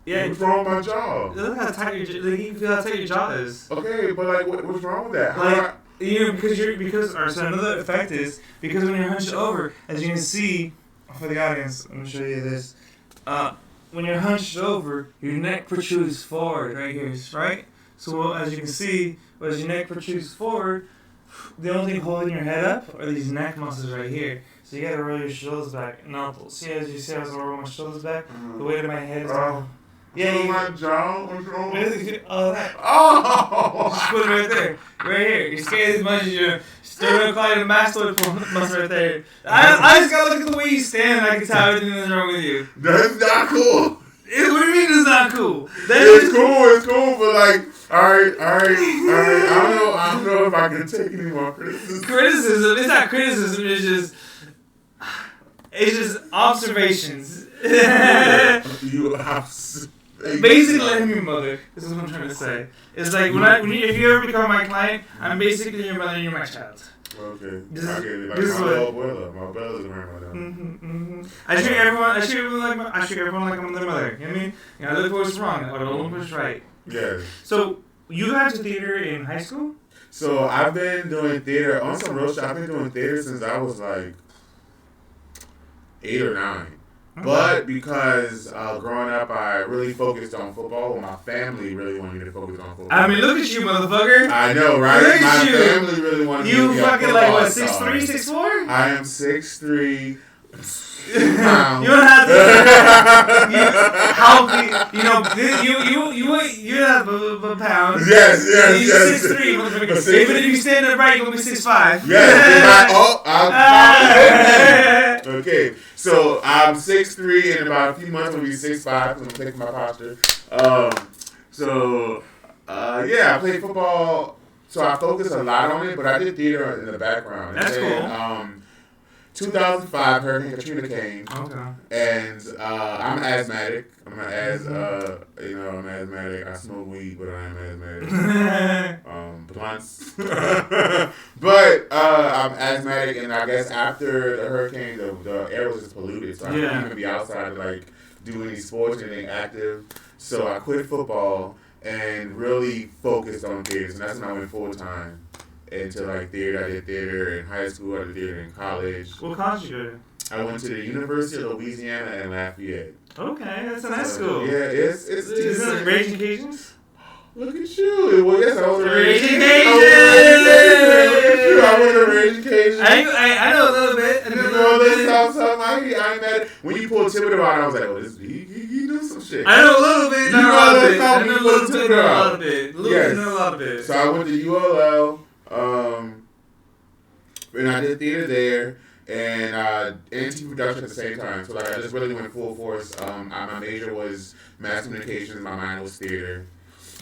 Yeah. What's wrong with my jaw? Look how tight you feel how tight your jaw is. Okay, but like, what's wrong with that? So another effect is because when you're hunched over, as you can see for the audience, let me show you this. when you're hunched over, your neck protrudes forward right here, right? So as you can see, as your neck protrudes forward, the only thing holding your head up are these neck muscles right here. So you gotta roll your shoulders back. Now, see as you see as I roll my shoulders back, the weight of my head is all. Yeah, you my jaw. All that. Oh, Just put it right there, right here. You're scared as much as you're sternocleidomastoid muscle right there. I just gotta look at the way you stand, and I can tell everything that's wrong with you. That's not cool. What do you mean it's not cool? It's cool, but like, all right. I don't know if I can take any more criticism. Criticism? It's not criticism. It's just observations. You basically letting your mother. This is what I'm trying to say. It's like if you ever become my client, I'm basically your mother and you're my child. Okay. This is my abuela's grandmother. I treat everyone like I'm their mother. You know what I mean? I look for what's wrong, or don't look what's right. Yes. So you got to theater in high school? So I've been doing theater on some real shit. I've been doing theater since I was like 8 or 9. But because growing up, I really focused on football. Well, my family really wanted me to focus on football. I mean, look at you, motherfucker. I know, right? Look at my you. Family really wanted me to be You fucking like what, 6'3", 6'4"? I am 6'3". You don't have to. You have a pound. Yes. You're 6'3", motherfucker. Even if you stand upright, you're gonna be 6'5". Yes. Okay. So I'm 6'3", and in about a few months I'll be 6'5", because I'm taking my posture. I played football, so I focused a lot on it, but I did theater in the background. That's cool. 2005, Hurricane Katrina came. Okay. And I'm asthmatic. I'm asthmatic. I smoke weed, but I am asthmatic. Blunts. But I'm asthmatic, and I guess after the hurricane, the air was just polluted, so I couldn't even be outside to like do any sports, anything active. So I quit football and really focused on theaters, and that's when I went full time into like theater. I did theater in high school. I did theater in college. What college you go to? I went to the University of Louisiana and Lafayette. Okay, that's a nice school. Yeah, it's Is it Raging Cajuns? Look at you. Well, yes, I was a Raging Cajuns. Cajuns. Look at you. I was a Raging Cajuns. I know a little bit. I ain't mad. When you pulled Thibodeau out, I was like, oh, he knew some shit. I know a little bit. I know a little bit. So I went to ULL, and I did theater there, and TV production at the same time. So like I just really went full force. My major was mass communications. My minor was theater.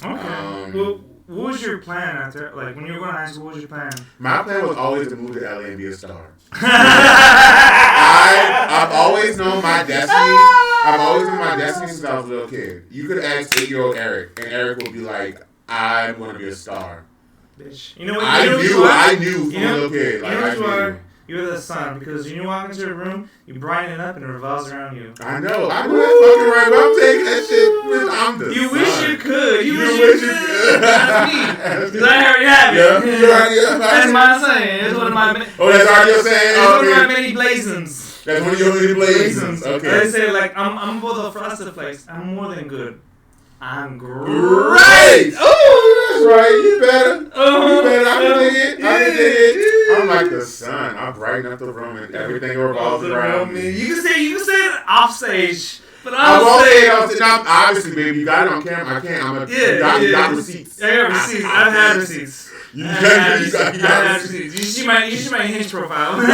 Okay. Well, what was your plan after? Like when you were going to high school, what was your plan? My plan was always to move to LA and be a star. I've always known my destiny. I've always known my destiny since I was a little kid. You could ask 8-year-old Eric, and Eric would be like, "I'm going to be a star." Bitch. You know what? I knew from a little kid. Like, I knew. You're the sun, because when you walk into a room, you brighten it up and it revolves around you. I know that's fucking right, but I'm taking that shit. I'm the You sun. wish you could. You wish you could. That's me. Because I already have it. Yeah. That's my saying. It's one of my. Oh, that's already your saying. It's one of my many blazons. That's one of your many blazons. Okay. I say like I'm both a frosted flakes. I'm more than good. I'm great. Oh, that's right. You better. I can dig it. I'm like the sun. I brighten up the room and everything revolves around me. You can say it off stage, but I won't say it off stage. Obviously, baby, you got it on camera. I can't. You got receipts. I got receipts. I've had receipts. You got receipts. You see my Hinge profile. You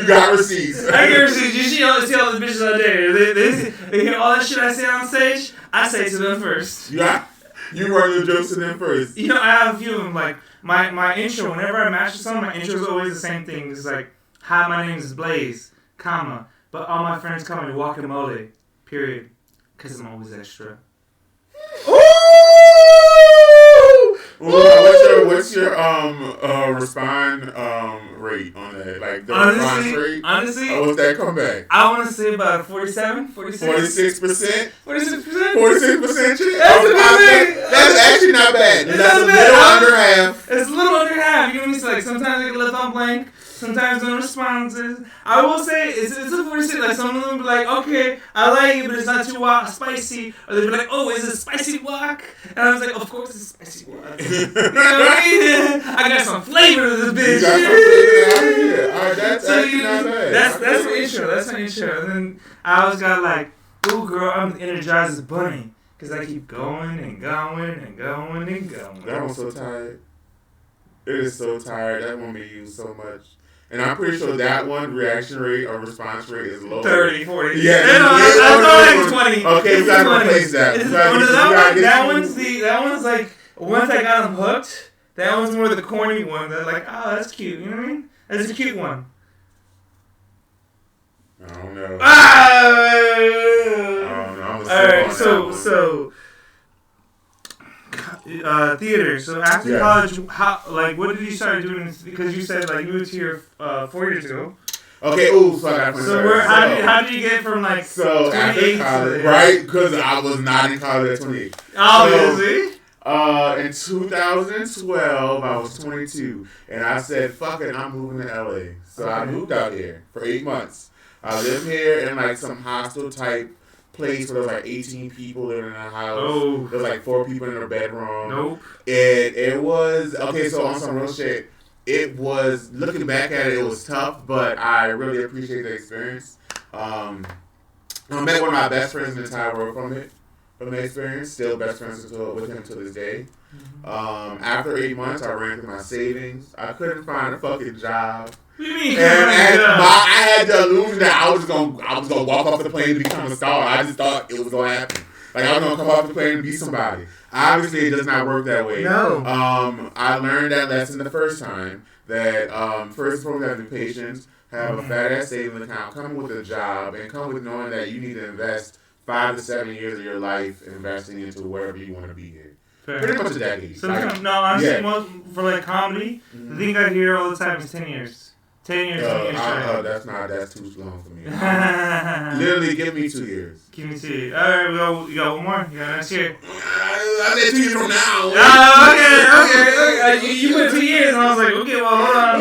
got receipts. I get receipts. You see all the bitches out there. They hear all that shit I say on stage. I say to them first. You run your jokes to them first. You know, I have a few of them. Like my intro. Whenever I match with someone, my intro is always the same thing. It's like, "Hi, my name is Blaize, comma, but all my friends call me guacamole, period, because I'm always extra." What's your respond rate on that? Like the response rate? Honestly, what's that comeback? I want to say about 47, 46%. 46%. 46%. That's actually not bad. That's a little under half. It's a little under half. You know what I mean? So like sometimes I get left on blank. sometimes no responses. I will say, it's a funny shit. Like, some of them be like, okay, I like it, but it's not too spicy. Or they'll be like, oh, is it spicy wok? And I was like, of course it's spicy wok. You know what I mean? I got some flavor to this bitch. You got some flavor out here. Alright, that's So actually not bad. That's my intro. That's my intro. And then I always got like, ooh, girl, I'm the Energized Bunny. Because I keep going and going and going and going. That one's so tired. It is so tired. That one be used so much. And I'm pretty sure that one reaction rate or response rate is low. 30, 40. Yeah, that's like 20. Okay, we gotta replace that. That one's like, once I got them hooked, that one's more the corny one. They're like, oh, that's cute. You know what I mean? That's a cute one. I don't know. Alright, so theater. So after college, what did you start doing? Because you said like you moved here 4 years ago. Okay, so I got how did you get from like after college, right? Because I was not in college at 28. Obviously. In 2012, I was 22, and I said, "Fuck it, I'm moving to LA." So I moved out here for 8 months. I lived here in like some hostel type place where there was like 18 people living in a house. Oh. There was like 4 people in a bedroom. Nope. It was okay. So on some real shit, it was, looking back at it, it was tough, but I really appreciate the experience. I met one of my best friends in the entire world from the experience. Still best friends with him to this day. After 8 months, I ran through my savings. I couldn't find a fucking job. What do you mean? I had the illusion that I was gonna walk off the plane and become a star. I just thought it was gonna happen. Like I was gonna come off the plane and be somebody. Obviously, it does not work that way. No. I learned that lesson the first time. That first and foremost, have the patience, have a fat ass savings account, come with a job, and come with knowing that you need to invest 5 to 7 years of your life investing into wherever you want to be here. Fair. Pretty much a decade. So honestly, for like comedy, the thing I hear all the time is 10 years. 10 years. That's too long for me. Literally, give me 2 years. Give me 2 years. All right, you got one more. You got next year. I said 2 years from now. Okay. You put 2 years, and I was like, okay, well, hold on.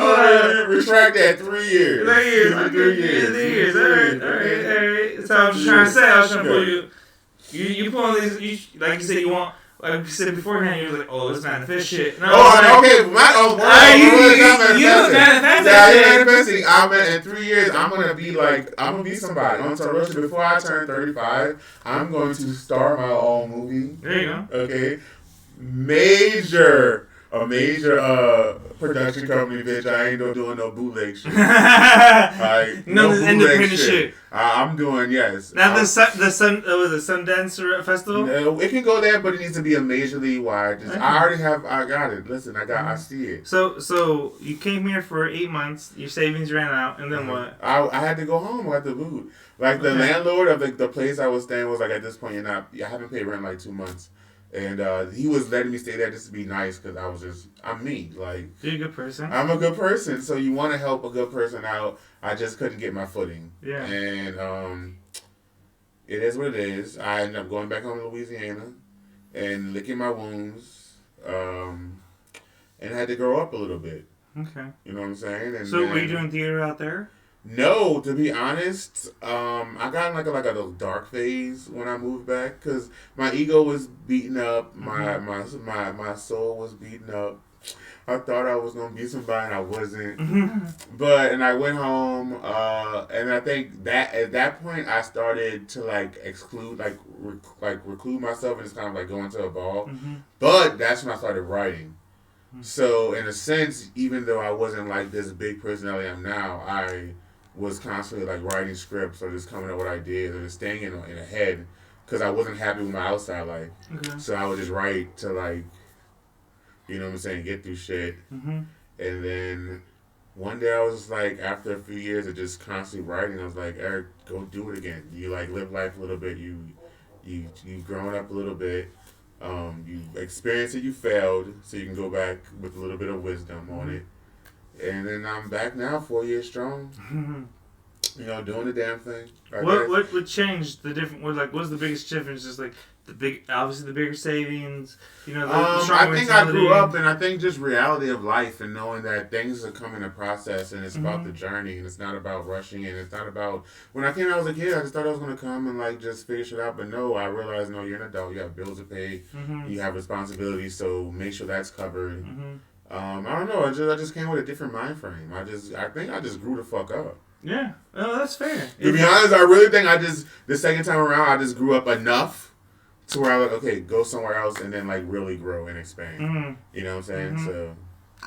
Retract that. 3 years. 3 years. 3 years. All right. That's what I was just trying to say. I was trying to pull you. You pull on these. Like you said, you want. Like you said beforehand, you were like, "Oh, let's manifest shit." No, okay. You manifesting. In 3 years, I'm gonna be somebody. I'm gonna rush it before I turn 35. I'm going to star my own movie. There you go. Okay, major production company, bitch. I ain't doing no bootleg shit. No independent shit. I'm doing yes. Now was it Sundance Festival? No, it can go there, but it needs to be a majorly wide. I got it. Listen, I see it. So you came here for 8 months. Your savings ran out, and then what? I had to go home. I had to move. Like the landlord of the place I was staying was like, at this point, I haven't paid rent in like 2 months. And he was letting me stay there just to be nice because I'm me. Like, you're a good person. I'm a good person, so you want to help a good person out. I just couldn't get my footing. Yeah. And it is what it is. I ended up going back home to Louisiana and licking my wounds and had to grow up a little bit. Okay. You know what I'm saying? And so were you doing theater out there? No, to be honest, I got in like a dark phase when I moved back because my ego was beaten up, my soul was beaten up. I thought I was gonna be somebody and I wasn't. And I went home, and I think that at that point I started to like exclude, reclude myself and just kind of like go into a ball. But that's when I started writing. So in a sense, even though I wasn't like this big personality I am now, I was constantly like writing scripts or just coming up with ideas or just staying in a head because I wasn't happy with my outside life. Okay. So I would just write to like, you know what I'm saying, get through shit. And then one day I was just like, after a few years of just constantly writing, I was like, Eric, go do it again. You like live life a little bit. You've grown up a little bit. You experienced it. You failed, so you can go back with a little bit of wisdom on it. And then I'm back now, 4 years strong. Doing the damn thing. What changed the different? What's the biggest difference? Just like obviously the bigger savings. You know, the I think I grew mentality. up, and I think just reality of life and knowing that things are coming in process, and it's about the journey, and it's not about rushing, and it's not about. When I came out as a kid, I just thought I was gonna come and like just figure shit out, but no, I realized no, you're an adult, you have bills to pay, you have responsibilities, so make sure that's covered. I don't know, I just came with a different mind frame. I think I just grew the fuck up. Yeah, oh, that's fair. To be honest, I really think the second time around, I just grew up enough to where I was like, okay, go somewhere else and then like really grow and expand. You know what I'm saying? So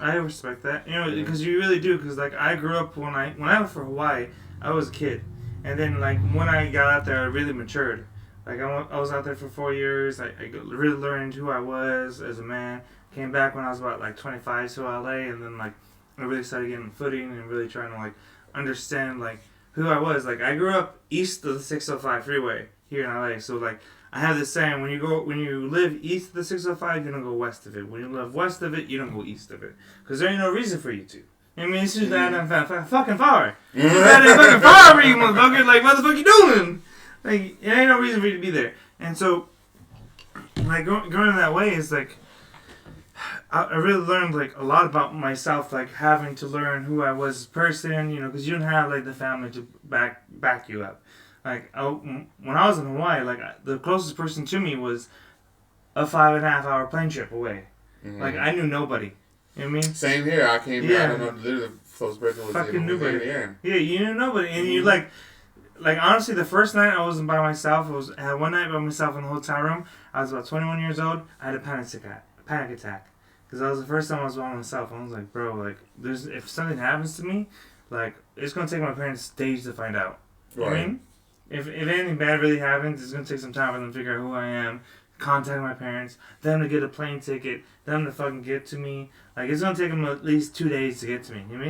I respect that. You know, because you really do. Because like I grew up when I went for Hawaii, I was a kid, and then like when I got out there, I really matured. Like I was out there for 4 years. I really learned who I was as a man. Came back when I was about like 25 to LA, and then like I really started getting footing and really trying to like understand like who I was. Like I grew up east of the 605 freeway here in LA, so like I have this saying: when you live east of the 605, you don't go west of it. When you live west of it, you don't go east of it, because there ain't no reason for you to. I mean, it's just that fucking far. That ain't fucking far for you, motherfucker. Like, what the fuck you doing? Like, it ain't no reason for you to be there. And so, like going in that way is like. I really learned like a lot about myself, like having to learn who I was as a person, you know, because you don't have like the family to back you up. Like when I was in Hawaii, like the closest person to me was a 5.5 hour plane trip away. Like I knew nobody. You know what I mean? Same here. I came here. I don't know. Literally, the closest person was fucking nobody. Yeah, you knew nobody, and you like honestly, the first night I wasn't by myself. I had one night by myself in the hotel room. I was about 21 years old. I had a panic attack. Because that was the first time I was by myself. I was like, bro, like, if something happens to me, like, it's going to take my parents days to find out. You know what I mean? If anything bad really happens, it's going to take some time for them to figure out who I am, contact my parents, them to get a plane ticket, them to fucking get to me. Like, it's going to take them at least 2 days to get to me. You know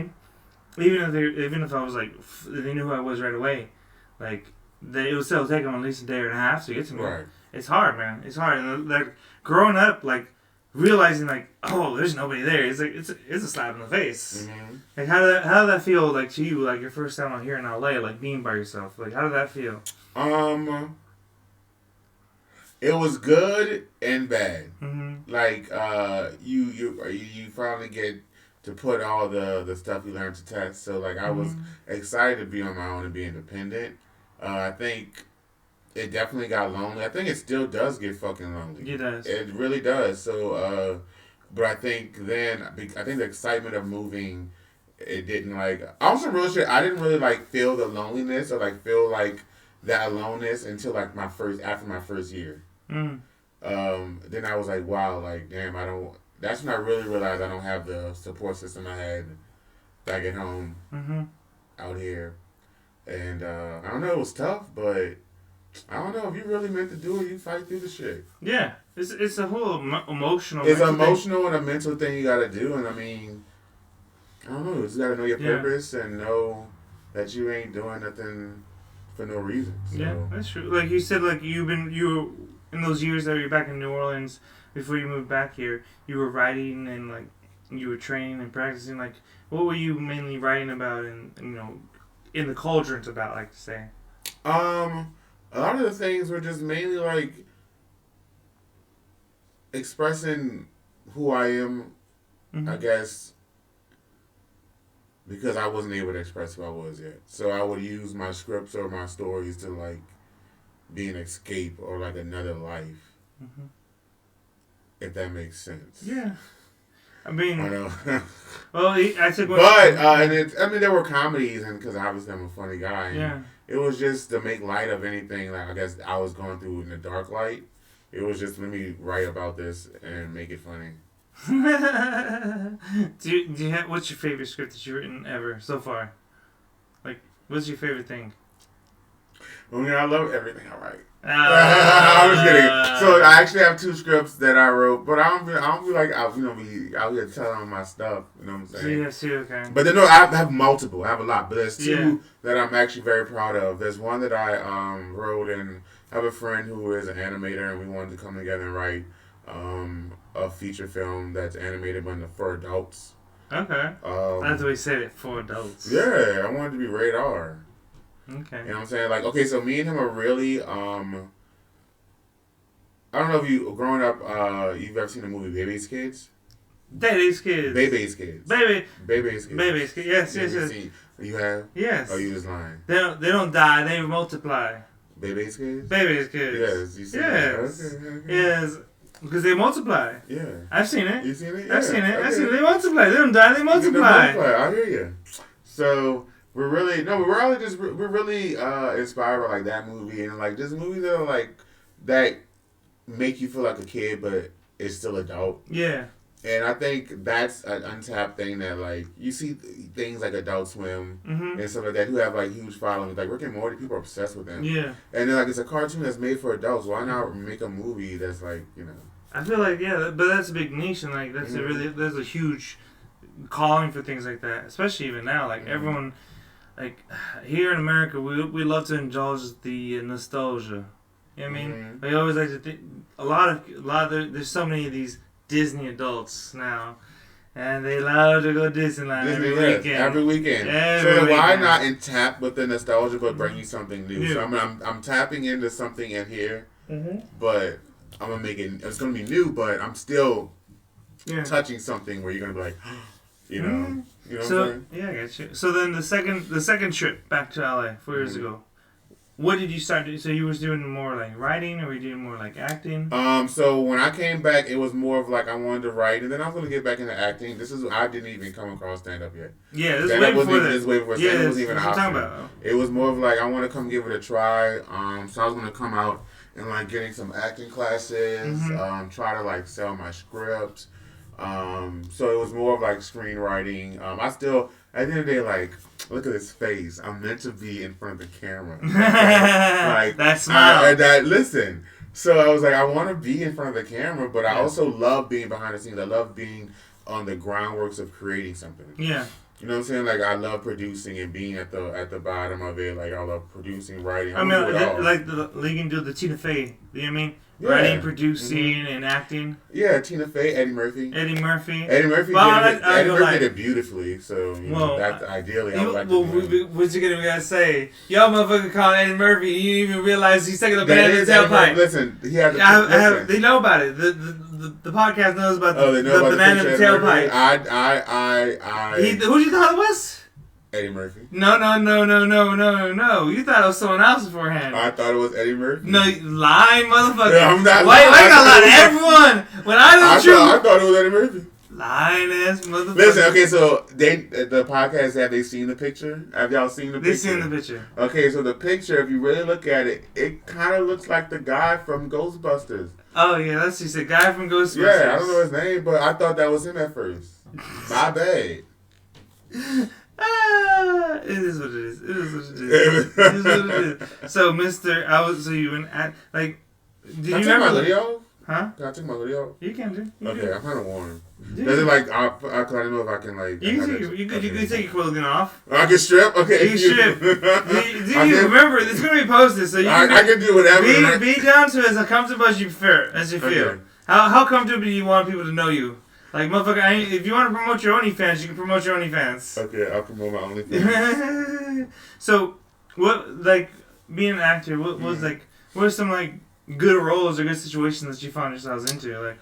what I mean? Even if I was, like, they knew who I was right away, like, it would still take them at least a day or a half to get to me. Right. It's hard, man. It's hard. And, like, growing up, like, realizing like, oh, there's nobody there. It's like it's a slap in the face. Like how did that feel like to you? Like your first time out here in LA, like being by yourself. Like how did that feel? It was good and bad. Like you finally get to put all the stuff you learned to test. So like I was excited to be on my own and be independent. I think. It definitely got lonely. I think it still does get fucking lonely. It does. It really does. So, but I think the excitement of moving, it didn't like. On some real shit, I didn't really like feel the loneliness or like feel like that aloneness until like after my first year. Then I was like, wow, like damn, I don't. That's when I really realized I don't have the support system I had back at home, out here, and I don't know. It was tough, but. I don't know, if you really meant to do it, you fight through the shit. Yeah, it's a whole emotional. It's an emotional and a mental thing you gotta do, and I mean, I don't know. You just gotta know your purpose and know that you ain't doing nothing for no reason. So. Yeah, that's true. Like you said, like you were in those years that you were back in New Orleans before you moved back here. You were writing and like you were training and practicing. Like, what were you mainly writing about and you know, in the cauldrons about, like to say? A lot of the things were just mainly like expressing who I am, I guess, because I wasn't able to express who I was yet. So I would use my scripts or my stories to like be an escape or like another life, if that makes sense. Yeah. I mean, I know. well, I took. And there were comedies, and because obviously I'm a funny guy. And it was just to make light of anything. Like I guess I was going through in the dark light. It was just let me write about this and make it funny. do you have, what's your favorite script that you've written ever so far? Like, what's your favorite thing? I mean, I love everything I write. I was kidding. So I actually have 2 scripts that I wrote, but I don't be like out here telling my stuff. You know what I'm saying? Yes, okay. But then, no, I have multiple. I have a lot, but there's 2 that I'm actually very proud of. There's one that I wrote, and I have a friend who is an animator, and we wanted to come together and write a feature film that's animated but for adults. Okay. That's what we said it, for adults. Yeah, I wanted it to be rated R. Okay. You know what I'm saying? Like, okay, so me and him are really, I don't know if you growing up, you've ever seen the movie Baby's Kids? Daddy's kids. Baby's Kids. Baby's Kids. Baby's kids. Yes, yes, yes. You have? Yes. Oh, you just lying. They don't die. They multiply. Baby's Kids. Baby's kids. Yes, you see. Yes. Okay. Yes. Because they multiply. Yeah. I've seen it. You seen it? Yeah. I've seen it. Okay. I've seen it. They multiply. They don't die. They multiply. I hear you. So we're really inspired by like that movie and like just movies that are like that make you feel like a kid but it's still adult. Yeah. And I think that's an untapped thing that like you see things like Adult Swim and stuff like that who have like huge followings. Like Rick and Morty, people are obsessed with them. Yeah. And then like it's a cartoon that's made for adults. Why not make a movie that's like I feel like but that's a big niche and like that's there's a huge calling for things like that, especially even now. Like everyone, like here in America, we love to indulge the nostalgia. You know what I mean? We always like to think a lot of there's so many of these Disney adults now, and they love to go Disneyland every weekend. So why not tap with the nostalgia but bring you something new? So I'm tapping into something in here, but I'm gonna make it. It's gonna be new, but I'm still touching something where you're gonna be like, you know. You know so, what I'm saying? Yeah, I get you. So then the second trip back to LA 4 years ago. What did you start doing? So you was doing more like writing, or were you doing more like acting? So when I came back, it was more of like I wanted to write, and then I was gonna get back into acting. I didn't even come across stand up yet. Yeah, this is way before that. This way before stand up was even an option. About. It was more of like I want to come give it a try. So I was gonna come out and like getting some acting classes. Try to like sell my script. So it was more of like screenwriting. I still, at the end of the day, like, look at his face. I'm meant to be in front of the camera. Like that smile. Listen. So I was like, I want to be in front of the camera, but I also love being behind the scenes. I love being on the groundworks of creating something. Yeah. You know what I'm saying? Like I love producing and being at the bottom of it. Like I love producing, writing. I mean, like you can do the Tina Fey. You know what I mean? Yeah. Writing, producing, and acting. Yeah, Tina Fey, Eddie Murphy. Eddie Murphy did it beautifully. So that's ideally. I would like to do what you gonna say? Yo, motherfucker, calling Eddie Murphy. You didn't even realize he's taking the banana in the tailpipe. Listen, he had. They know about it. The podcast knows about the banana in the tailpipe. Who do you thought it was? Eddie Murphy. No. You thought it was someone else beforehand. I thought it was Eddie Murphy. No, lying motherfucker. Yeah, I'm not Why you gotta lie to everyone? When I know the truth. I thought it was Eddie Murphy. Lying ass motherfucker. Listen, okay, so the podcast, have they seen the picture? Have y'all seen the picture? They seen the picture. Okay, so the picture, if you really look at it, it kind of looks like the guy from Ghostbusters. Oh, yeah, that's just a guy from Ghostbusters. Yeah, I don't know his name, but I thought that was him at first. My bad. It is what it is. It is what it is. So, you went at, like, did you remember? My hoodie off? Huh? Can I take my hoodie off? You can do. Okay, I'm kind of warm. Does it like, cause I don't know if I can like. You can take your clothing off. I can strip? Okay. You can strip. Do you remember, it's going to be posted, so you can. I can do whatever. Be down to as comfortable as you feel. Okay. How comfortable do you want people to know you? Like, motherfucker, if you want to promote your OnlyFans, you can promote your OnlyFans. Okay, I'll promote my OnlyFans. So, what, like, being an actor, what was, like, what are some, like, good roles or good situations that you found yourselves into? Like,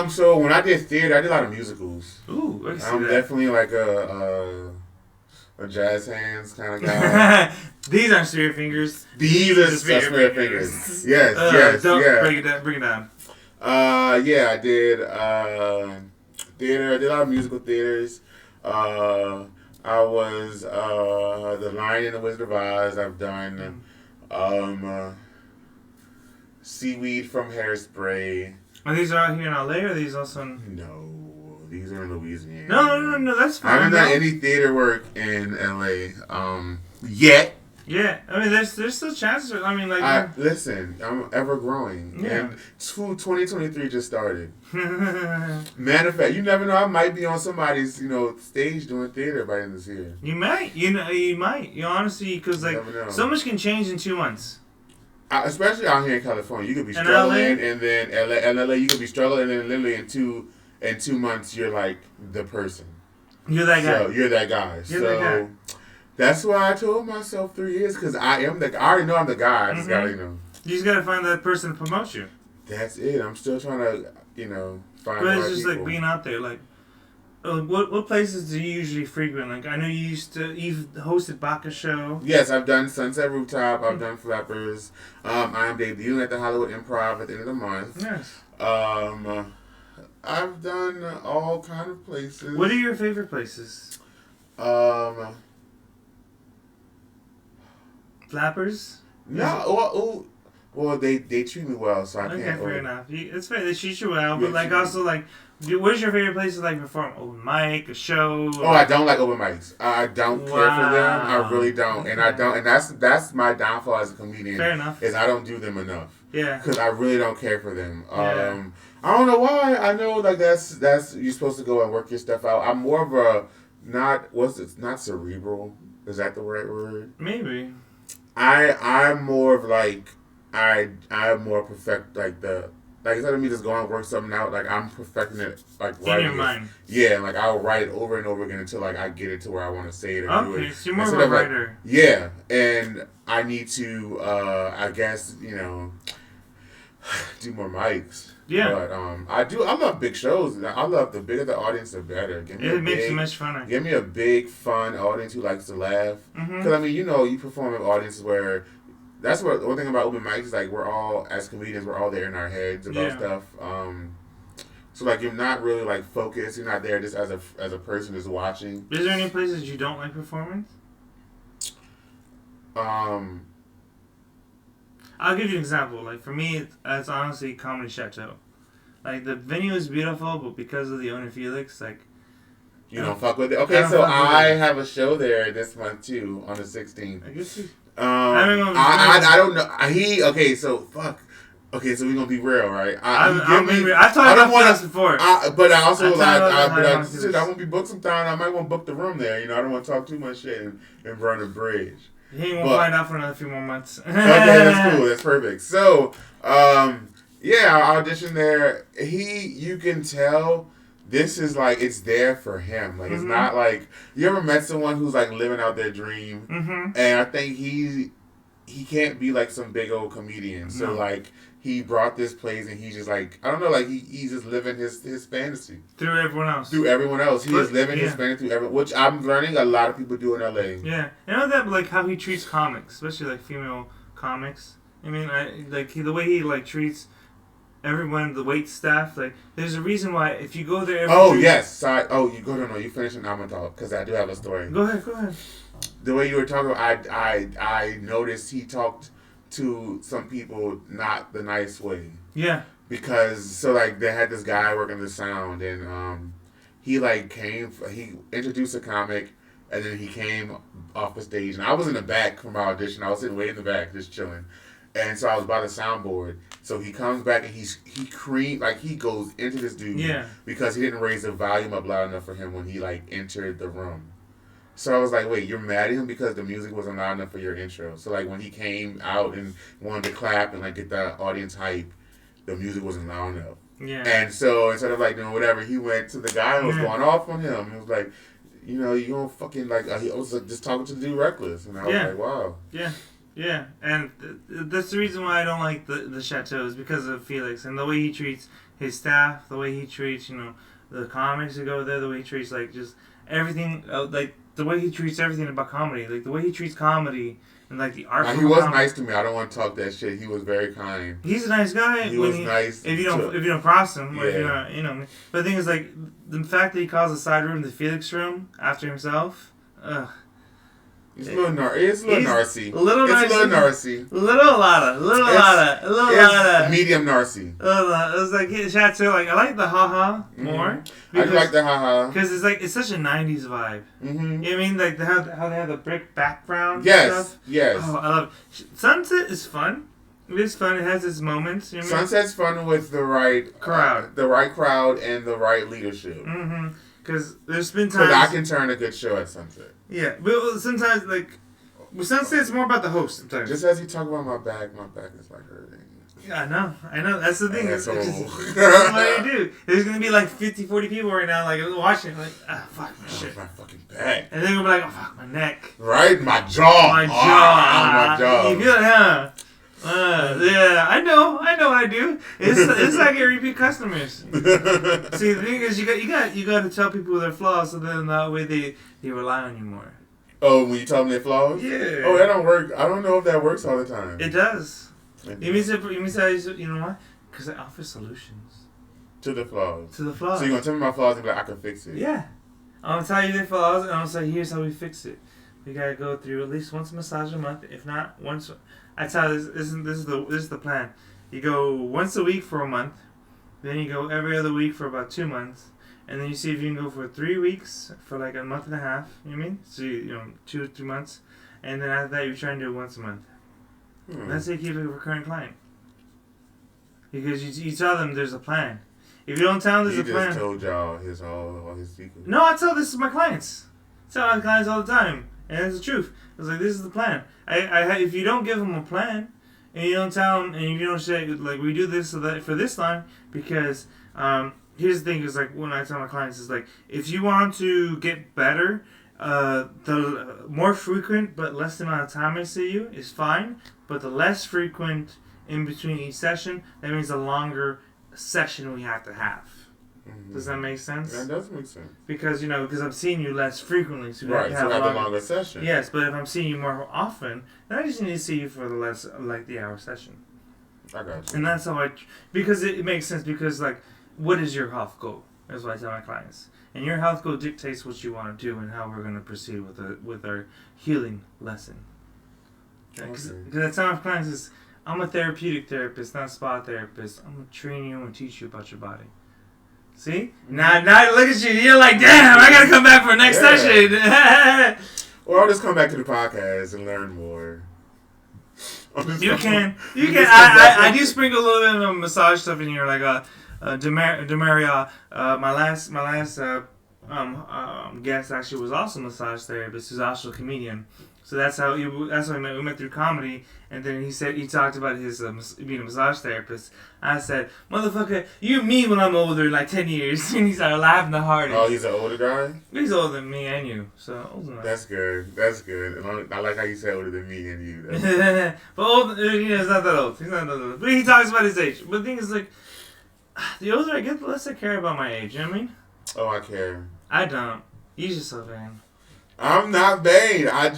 so when I did theater, I did a lot of musicals. Ooh, I can see I'm that. definitely like a jazz hands kind of guy. These aren't spirit fingers. These are spirit fingers. Yes. Bring it down. Yeah, I did theater. I did a lot of musical theaters. I was The Lion and the Wizard of Oz. I've done Seaweed from Hairspray. Are these out here in LA or are these also in... No, these are in Louisiana. No, that's fine. I haven't done any theater work in LA yet. Yeah, I mean, there's still chances. I mean, like... Listen, I'm ever growing. Yeah. And 2023 just started. Matter of fact, you never know. I might be on somebody's, stage doing theater by the end of this year. You might. You might. Honestly, because, like, so much can change in 2 months. Especially out here in California. You could be struggling, and then LA, you could be struggling, and then literally in two months, you're, like, the person. You're that guy. So, you're that guy. That guy. That's why I told myself 3 years, because I already know I'm the guy. I just gotta, You just gotta find that person to promote you. That's it. I'm still trying to, find But the it's right just people. like being out there. Like, what places do you usually frequent? Like, I know you've hosted Baka show. Yes, I've done Sunset Rooftop. I've done Flappers. I am debuting at the Hollywood Improv at the end of the month. Yes. I've done all kind of places. What are your favorite places? Flappers? No, well, they treat me well, so I Okay, can't. fair enough. It's fair. They treat you well, but Yeah, like also like, where's your favorite place to like perform? Open mic, a show? Oh, I don't like open mics. I don't care for them. I really don't, Okay. and I don't, and that's my downfall as a comedian. Fair enough. Is I don't do them enough. Yeah. Because I really don't care for them. Yeah. I don't know why. I know like that's you're supposed to go and work your stuff out. I'm more of a not cerebral. Is that the right word? Maybe. I'm more of like I'm more perfect like instead of me just going and work something out, like I'm perfecting it like in your mind. Yeah, like I'll write it over and over again until like I get it to where I want to say it or do Okay, it. so you're more of a writer. Yeah, and I need to I guess, do more mics. Yeah. But I love big shows. I love the bigger the audience, the better. It makes it much funner. Give me a big, fun audience who likes to laugh. Because, I mean, you perform in audiences where... That's what the one thing about open mics is, like, we're all, as comedians, we're all there in our heads about stuff. So, like, you're not really, like, focused. You're not there just as a person just watching. Is there any places you don't like performing? I'll give you an example. Like, for me, it's honestly Comedy Chateau. Like, the venue is beautiful, but because of the owner, Felix, like... You don't fuck with it? Okay, so I have a show there this month, too, on the 16th. I guess you... I don't know. Okay, so, fuck. Okay, so we're going to be real, right? I've talked about this before. But I also, I won't be booked sometime. I might want to book the room there. I don't want to talk too much shit and burn a bridge. He ain't gonna find out for another few more months. Okay, that's cool. That's perfect. So, yeah, I auditioned there. You can tell this is like, it's there for him. Like, it's not like, you ever met someone who's like living out their dream? And I think he can't be like some big old comedian. So, like, he brought this place and he's just like, I don't know, like he's just living his fantasy. Through everyone else. He is living his fantasy through everyone, which I'm learning a lot of people do in LA. Yeah. You know that, like, how he treats comics, especially, like, female comics? I mean, the way he, like, treats everyone, the wait staff, like, there's a reason why if you go there every yes. Sorry. You finish and I'm going to talk, because I do have a story. Go ahead. The way you were talking, I noticed he talked to some people not the nice way. Yeah. Because, they had this guy working the sound, and he introduced a comic, and then he came off the stage, and I was in the back for my audition. I was sitting way in the back, just chilling. And so I was by the soundboard. So he comes back, and he goes into this dude because he didn't raise the volume up loud enough for him when he, entered the room. So I was like, wait, you're mad at him because the music wasn't loud enough for your intro. So, when he came out and wanted to clap and, get the audience hype, the music wasn't loud enough. Yeah. And so, instead of, doing whatever, he went to the guy and was going off on him. He was like, you don't fucking, he was just talking to the dude reckless. And I was like, wow. Yeah. Yeah. And that's the reason why I don't like the Chateau is because of Felix and the way he treats his staff, the way he treats, the comics that go there, the way he treats, just everything, the way he treats everything about comedy, the way he treats comedy and the art. He was nice to me. I don't want to talk that shit. He was very kind. He's a nice guy. He was nice. If you don't cross him, or if you're not, But the thing is, the fact that he calls the side room the Felix room after himself. It's a little narcy. It's a little narcy. Medium narcy. It's like Chateau. I like the haha more. I like the haha because it's such a '90s vibe. You know what I mean? How they have the brick background. Yes. Stuff. Yes. Oh, I love it. Sunset is fun. It is fun. It has its moments. You know what I mean? Sunset's fun with the right crowd, and the right leadership. Because there's been times... Because I can turn a good show at Sunset. Yeah, but sometimes, with Sunset, it's more about the host sometimes. Just as you talk about my back is, hurting. Yeah, I know. That's the thing. That's what you do. There's going to be, 50, 40 people right now, watching, fuck my shit. My fucking back. And then we'll be like, oh, fuck, my neck. Right? My jaw. My jaw. My jaw. You feel it, huh? Yeah, I know what I do. It's like your repeat customers. See, the thing is, you got to tell people their flaws, so then that way they rely on you more. Oh, when you tell them their flaws? Yeah. Oh, that don't work. I don't know if that works all the time. It does. You mean you know why? Because I offer solutions to the flaws. To the flaws. So you're gonna tell me my flaws and be like, I can fix it. Yeah. I'm gonna tell you the flaws, and I'm gonna say, here's how we fix it. We gotta go through at least once a massage a month. If not, once. I tell you, this is the plan. You go once a week for a month, then you go every other week for about 2 months, and then you see if you can go for 3 weeks for like a month and a half. You know what I mean? So you know 2 or 3 months, and then after that you try and do it once a month. That's how you keep a recurring client. Because you tell them there's a plan. If you don't tell them there's a plan, he just told y'all all his secrets. No, I tell this to my clients. I tell my clients all the time, and it's the truth. I was like, this is the plan. If you don't give them a plan, and you don't tell them, and you don't say like we do this so that for this time, because here's the thing is like when I tell my clients is like if you want to get better, the more frequent but less amount of time I see you is fine, but the less frequent in between each session, that means the longer session we have to have. Mm-hmm. Does that make sense? That does make sense. Because I'm seeing you less frequently, so right. So have a longer session. Yes, but if I'm seeing you more often, then I just need to see you for the less like the hour session. I got you. And that's how because it makes sense because like, what is your health goal? That's what I tell my clients. And your health goal dictates what you want to do and how we're going to proceed with our healing lesson. Because I tell my clients is, I'm a therapeutic therapist, not a spa therapist. I'm going to train you and teach you about your body. See? Now look at you. You're like, damn, I got to come back for next session. Or I'll just come back to the podcast and learn more. You can. I do sprinkle a little bit of massage stuff in here, like Demaria. My last guest actually was also a massage therapist. He's also a comedian. So that's how we met. We met through comedy, and then he talked about his being a massage therapist. I said, "Motherfucker, you me when I'm older, like 10 years." And he started laughing the hardest. Oh, he's an older guy. He's older than me and you, so older than That's good. That's good. And I like how you said older than me and you. But old, he's not that old. He's not that old. But he talks about his age. But the thing is, like, the older I get, the less I care about my age. You know what I mean? Oh, I care. I don't. You're just so vain. I'm not vain. I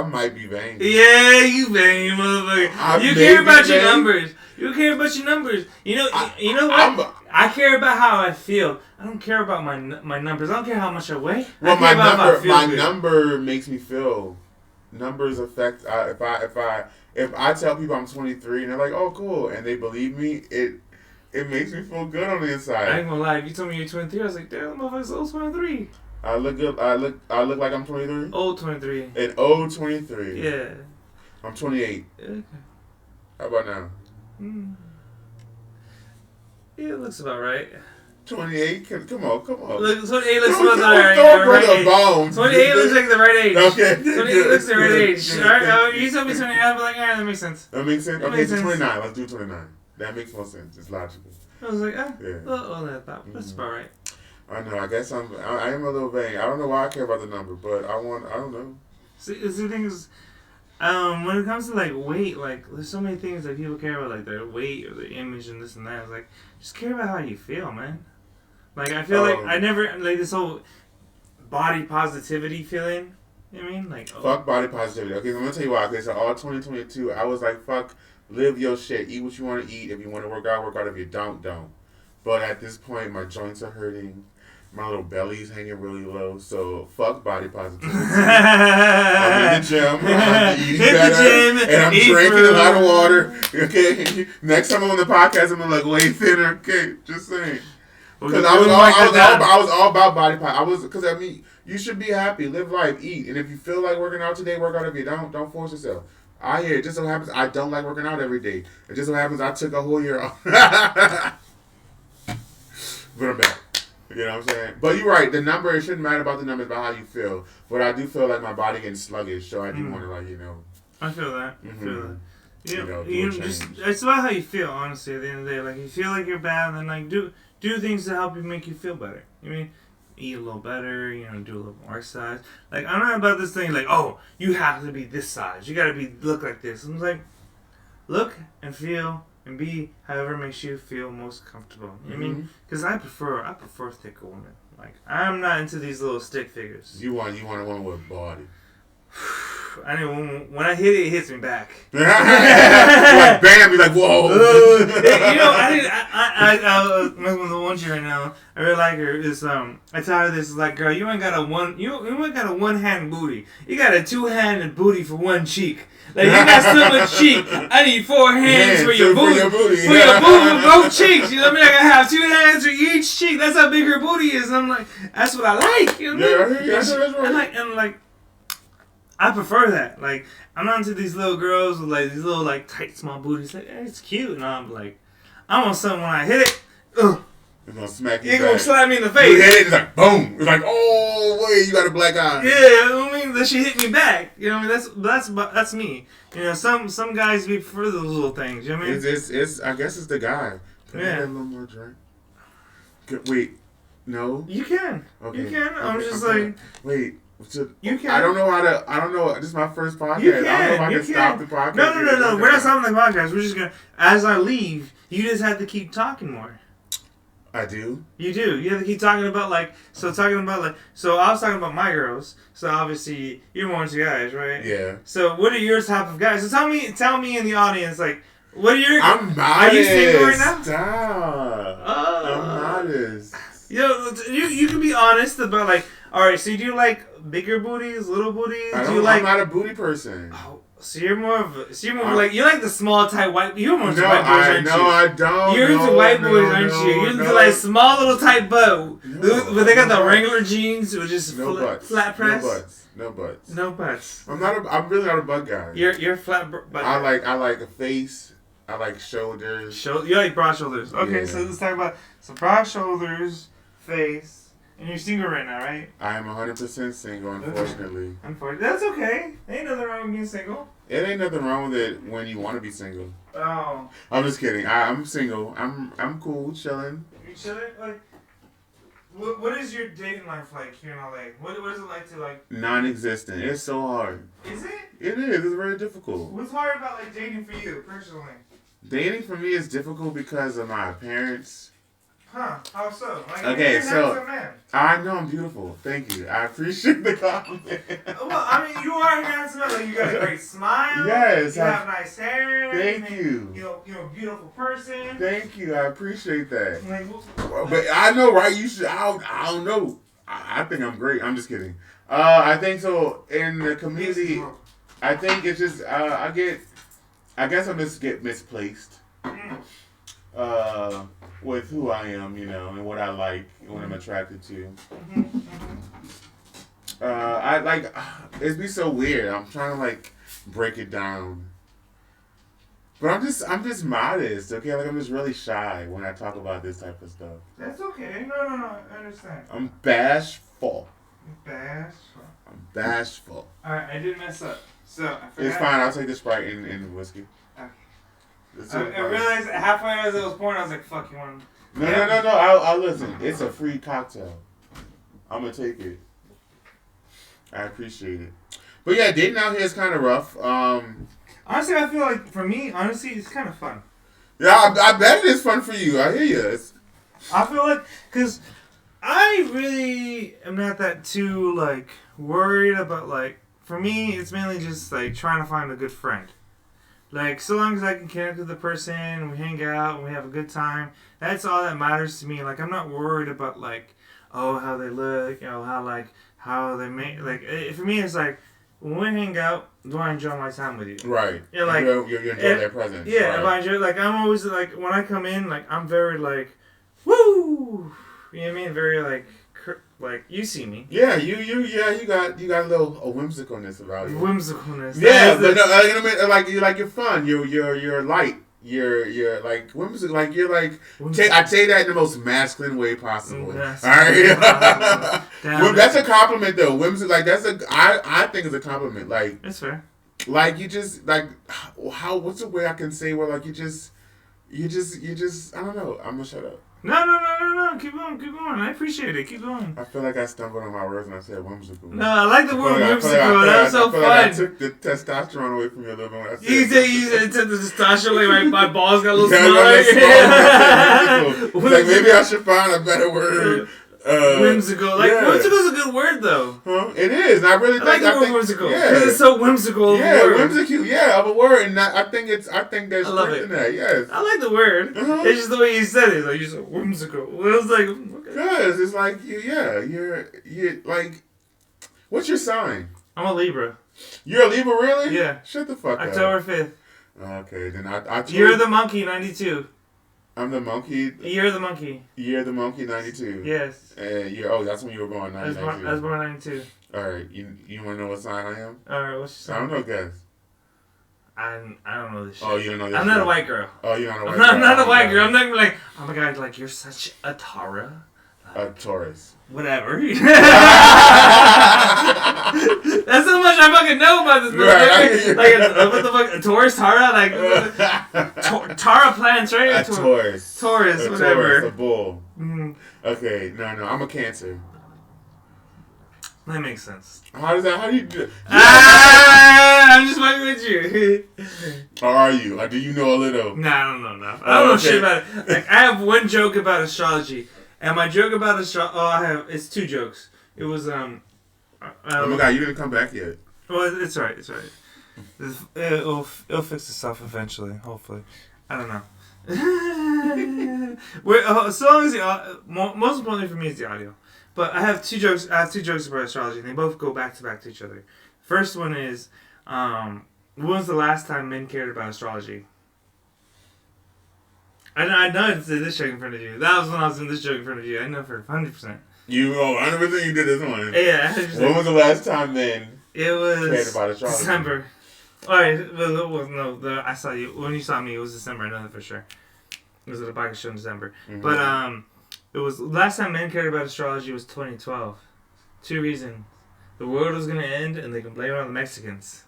might be vain. Yeah, you vain, motherfucker. You care about your numbers. You care about your numbers. You know what? I care about how I feel. I don't care about my numbers. I don't care how much I weigh. Well, my number makes me feel. Numbers affect. If I tell people I'm 23 and they're like, "Oh, cool," and they believe me, it makes me feel good on the inside. I ain't gonna lie. If you told me you're 23, I was like, "Damn, motherfucker's old 23." I look good. I look like I'm 23. Old 23. An old 23. Yeah. I'm 28. Okay. How about now? Yeah, it looks about right. 28? Come on. Look, 28 looks about the right age. 28 looks like the right age. Okay. 28 looks the right age. Alright, you told me 28, I'll be like, yeah, that makes sense. That makes sense? Okay, so 29. Let's do 29. That makes more sense. It's logical. I was like, that's about right. I know. I guess I am a little vain. I don't know why I care about the number, but I don't know. See, the thing is, when it comes to like weight, like there's so many things that people care about, like their weight or their image and this and that. It's like, just care about how you feel, man. Like I feel like I never like this whole body positivity feeling. You know what I mean? Like fuck body positivity. Okay, so I'm gonna tell you why. Okay, so all 2022, I was like, fuck, live your shit. Eat what you want to eat. If you want to work out, work out. If you don't. But at this point, my joints are hurting. My little belly's hanging really low, so fuck body positivity. I'm in the gym, I'm eating better, and I'm drinking a lot of water. Okay, next time I'm on the podcast, I'm gonna look way thinner. Okay, just saying. Because I was all about body positivity. Because I mean, you should be happy, live life, eat, and if you feel like working out today, work out. If you don't force yourself. It just so happens I don't like working out every day. It just so happens I took a whole year off. But I'm back. You know what I'm saying? But you're right. The number, it shouldn't matter about the numbers, about how you feel. But I do feel like my body getting sluggish, so I do want to, like, I feel that. I feel that. It's about how you feel, honestly, at the end of the day. Like, you feel like you're bad, then, like, do things to help you make you feel better. You mean, eat a little better, do a little more exercise. Like, I'm not about this thing like, oh, you have to be this size. You gotta look like this. I'm like, look and feel and be however makes you feel most comfortable. You know what I mean? Because I prefer thicker women. Like, I'm not into these little stick figures. You want a woman with body. I mean, when I hit it, it hits me back. Like, bam, you're like, whoa. I with the one chick right now. I really like her. I tell her this, like, girl, you ain't got a one-hand booty. You got a two-handed booty for one cheek. Like, you got so much cheek. I need 4 hands for your booty. For your booty, both cheeks. You know what I mean? I gotta have 2 hands for each cheek. That's how big her booty is. And I'm like, that's what I like. You know what I mean? That's right. I prefer that. Like, I'm not into these little girls with like these little like tight small booties. Like, it's cute, and I'm like, I want something when I hit it. It's gonna smack you. It's gonna slap me in the face. You hit it, it's like boom. It's like, oh wait, you got a black eye. Yeah, I mean that she hit me back. You know what I mean? That's me. Some guys prefer those little things. You know what I mean? It's I guess it's the guy. Can I have a little more drink? Wait, no. You can. Okay. You can. I'm just okay. like. Wait. You can. I don't know. This is my first podcast. You can. I don't know if I can stop the podcast. No. We're not stopping the podcast. We're just gonna. As I leave, you just have to keep talking more. I do. You do. You have to keep talking about So I was talking about my girls. So obviously you're more into guys, right? Yeah. So what are your type of guys? So tell me in the audience, like, what are your? I'm modest. Are you single right now? Stop. I'm modest. You can be honest about like. All right, so do you like bigger booties, little booties? I'm not a booty person. Oh, so you're more like you like the small tight white. You're more into white boys, aren't you? No, I don't. You're into white boys, aren't you? You're into like small little tight butt. But they got the regular jeans, which is flat press. No butts. No butts. I'm really not a butt guy. You're flat butt. I like a face. I like shoulders. You like broad shoulders. Okay, yeah. So let's talk about broad shoulders, face. And you're single right now, right? I am 100% single, unfortunately. That's okay. Ain't nothing wrong with being single. It ain't nothing wrong with it when you want to be single. Oh. I'm just kidding. I'm single. I'm cool, chilling. You chilling? Like, what is your dating life like here in LA? What is it like to like? Non-existent. It's so hard. Is it? It is. It's very difficult. What's hard about like dating for you personally? Dating for me is difficult because of my parents. Huh? How so? Like, okay, so man. I know I'm beautiful. Thank you. I appreciate the compliment. Well, I mean, you are handsome. Like, you got a great smile. Yes. You have nice hair. Thank you. You're a beautiful person. Thank you. I appreciate that. Like, but I know, right? You should. I don't know. I think I'm great. I'm just kidding. I think so. In the community, I think it's just I guess I just get misplaced. With who I am, and what I like, and what I'm attracted to. I like, it'd be so weird. I'm trying to like break it down, but I'm just modest, okay? Like I'm just really shy when I talk about this type of stuff. That's okay. No, I understand. I'm bashful. Bashful. I'm bashful. All right, I did mess up, so I forgot. It's fine. I'll take the Sprite and whiskey. Okay. I realized halfway as I was pouring, I was like, "Fuck, you want?" No. I'll listen. It's a free cocktail. I'm gonna take it. I appreciate it. But yeah, dating out here is kind of rough. Honestly, I feel like for me, it's kind of fun. Yeah, I bet it is fun for you. I hear you. I feel like because I really am not that too like worried about like. For me, it's mainly just like trying to find a good friend. Like, so long as I can connect with the person, we hang out, and we have a good time, that's all that matters to me. Like, I'm not worried about, like, how they look, how they make, like, for me, it's like, when we hang out, do I enjoy my time with you? Right. Yeah, like, you enjoy their presence. Yeah, right. if I enjoy, like, I'm always, like, when I come in, like, I'm very, like, woo! You know what I mean? Very, like, you see me. Yeah, you got a little whimsicalness about you. Whimsicalness. Yeah, but no, you know what I mean? Like you're fun. You're light. You're like whimsical. Like you're like. I say that in the most masculine way possible. Yes. All right. Well, that's a compliment though. Whimsical. Like I think it's a compliment. Like that's fair. Like you just like what's the way I can say where like you just I don't know. I'm gonna shut up. No. keep going. I appreciate it. Keep going. I feel like I stumbled on my words when I said whimsical. No, I like the word whimsical. That was so fun. Like I took the testosterone away from you a little bit when I said you said took the testosterone, like my balls got a little smaller. Like maybe I should find a better word. Whimsical. Like, whimsical is a good word, though. Huh? It is. And I really like the word whimsical. Because it's so whimsical. Yeah, whimsical. Yeah, of a word. And I think there's strength in that. Yes. I like the word. Uh-huh. It's just the way you said it. Like, you're so whimsical. It was like, okay. Because it's like, you're like, what's your sign? I'm a Libra. You're a Libra, really? Yeah. Shut the fuck October up. 5th. Okay, then I You're the monkey, 92. I'm the monkey. You're the monkey. You're the monkey, 92. Yes. That's when you were born, 92. I was born 92. All right, you want to know what sign I am? All right, what's your sign? I don't know, guess. I don't know this shit. Oh, you don't know this I'm not a white girl. Oh, you're not a white girl. I'm not a white girl. I'm not gonna be like, oh my god, like, you're such a Tara. A Taurus. Whatever. That's how much I fucking know about this movie. Right. Like, what the fuck? A Taurus, Tara? Like, Tara plants, right? A Taurus. Taurus, whatever. Taurus, a bull. Mm-hmm. Okay, no, I'm a Cancer. That makes sense. How do you do it? I'm just fucking with you. Or are you? Or do you know a little? Nah, I don't know enough. I don't know shit about it. Like, I have one joke about astrology. And my joke about it's two jokes. It was, oh my god, you didn't come back yet. Well, it's alright, It'll fix itself eventually, hopefully. I don't know. So long as most importantly for me is the audio. But I have two jokes about astrology, and they both go back to each other. First one is, when was the last time men cared about astrology? I know I did this joke in front of you. That was when I was in this joke in front of you. I know for 100%. 100% you did this one. Yeah. 100%. When was the last time men cared about astrology? December. Alright, I saw you. When you saw me, it was December. I know that for sure. It was at a bike show in December. Mm-hmm. But, it was last time men cared about astrology was 2012. 2 reasons. The world was going to end, and they can blame it on the Mexicans.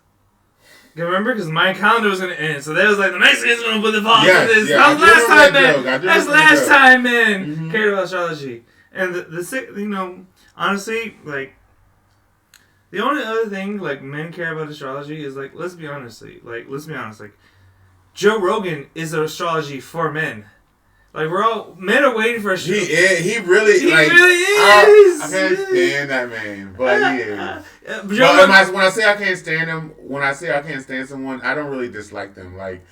You remember? Because my calendar was going to end. So they was like, the Mexicans going to put the pause on this. Yeah, that was last time, man. That's last time, man. Cared about astrology. And honestly, like, the only other thing, like, men care about astrology is, like, let's be honest. Like, Joe Rogan is an astrology for men. Like, men are waiting for astrology. He really is. I can't stand that man, but he is. When I say I can't stand him, when I say I can't stand someone, I don't really dislike them. Like,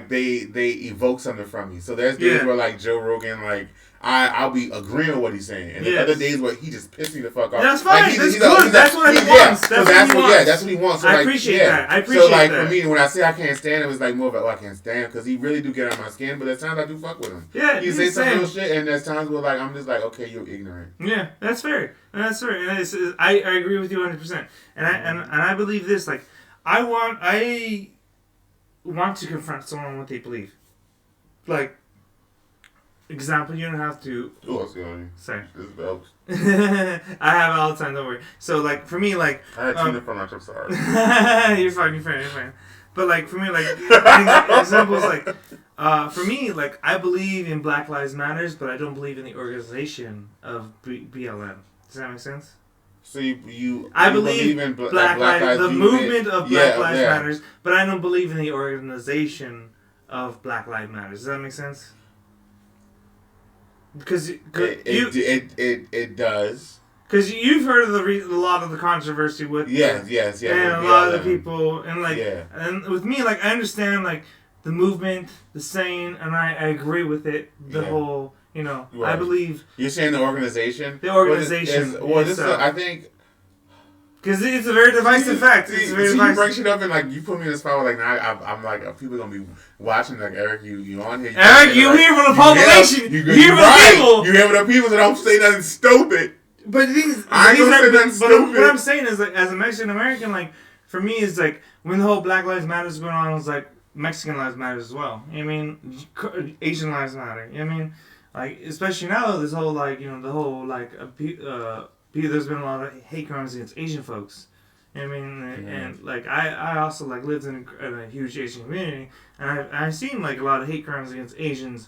they evoke something from me. So there's days where, like, Joe Rogan, like, I'll be agreeing with what he's saying, and there's other days where he just pissed me the fuck off. That's fine. Like, that's good. That's what he wants. That's what he wants. So, I appreciate that. I appreciate that. So, like, for me, when I say I can't stand him, it's like more of I can't stand him because he really do get on my skin. But there's times I do fuck with him. Yeah, he say some real shit, and there's times where like I'm just like, okay, you're ignorant. Yeah, that's fair. And I agree with you 100%. And I believe this. Like, I want to confront someone on what they believe. Like. Example, you don't have to. Oh, what's going on? Sorry. This belch. I have it all the time. Don't worry. So, like, for me, like, I had tuna for lunch. I'm sorry. You're fine. But like for me, like examples, like for me, like I believe in Black Lives Matters, but I don't believe in the organization of BLM. Does that make sense? So I believe in Black Lives, the movement of Black Lives Matters, but I don't believe in the organization of Black Lives Matters. Does that make sense? Because it does. Because you've heard of a lot of the controversy with yes, and a lot of the people, and like, and with me, like I understand like the movement, the saying, and I agree with it. The whole, right. I believe you're saying the organization. The organization. I think. Because it's a very divisive fact. You bring shit up and like you put me in a spot where like now I'm like people gonna be watching like Eric you on here. Eric, you hear from the population. You hear from the people. You hear from the people that don't say nothing stupid. But these, I ain't gonna say nothing stupid. What I'm saying is like as a Mexican American, like for me it's like when the whole Black Lives Matter is going on, it's like Mexican lives matter as well. You know what I mean? Asian lives matter. You know what I mean? Like especially now this whole like the whole like there's been a lot of hate crimes against Asian folks. You know what I mean? And like I also like lived in a huge Asian community, and I've seen like a lot of hate crimes against Asians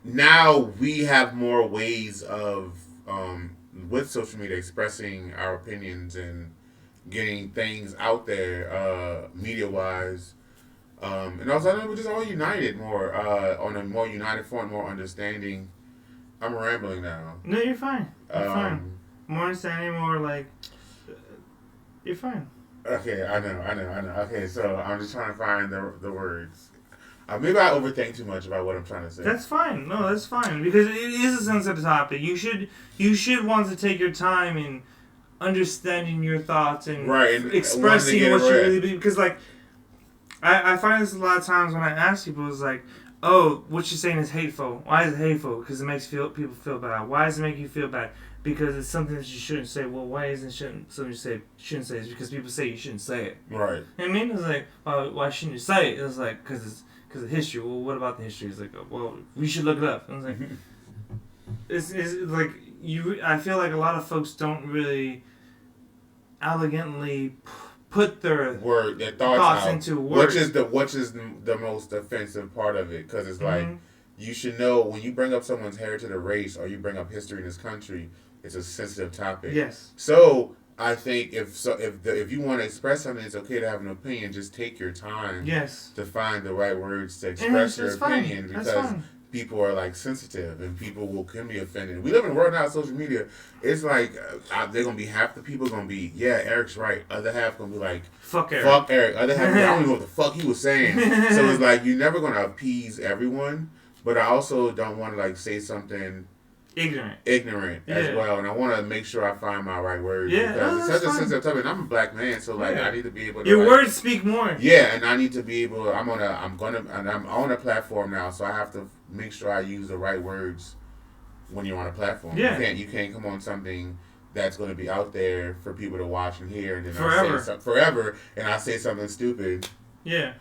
now we have more ways of with social media expressing our opinions and getting things out there media wise. And also, I know we're just all united more on a more united front, more understanding. I'm rambling now. No, you're fine. You're fine. Um, More understanding, more like you're fine. okay, I know. Okay, so I'm just trying to find the words. Maybe I overthink too much about what I'm trying to say. That's fine. No, that's fine because it is a sensitive topic. You should want to take your time in understanding your thoughts and Right, and expressing what you really believe. Because like, I find this a lot of times when I ask people, it's like, oh, what you're saying is hateful. Why is it hateful? Because it makes people feel bad. Why does it make you feel bad? Because it's something that you shouldn't say. Well, why isn't something you shouldn't say? It's because people say you shouldn't say it. Right. You know what I mean? It's like, why shouldn't you say it? It's like, because of history. Well, what about the history? It's like, well, we should look it up. And it's like, it's like I feel like a lot of folks don't really elegantly put their thoughts into words. Which is the most offensive part of it, because it's like you should know when you bring up someone's heritage or race, or you bring up history in this country, it's a sensitive topic. Yes. So I think if you want to express something, it's okay to have an opinion. Just take your time. Yes. To find the right words to express your opinion, fine. because people are like sensitive and people can be offended. We live in a world now of social media. It's like they're gonna be half the people gonna be Eric's right. Other half gonna be like fuck Eric. Fuck Eric. Other half I don't even know what the fuck he was saying. So it's like you're never gonna appease everyone. But I also don't want to like say something ignorant as well, and I want to make sure I find my right words because it's such a sensitive topic. And I'm a black man, so like I need to be able to. Your words speak more. Yeah, and I need to be able. I'm on a platform now, so I have to make sure I use the right words when you're on a platform. Yeah. You can't come on something that's going to be out there for people to watch and hear, and then forever, and I say something stupid. Yeah.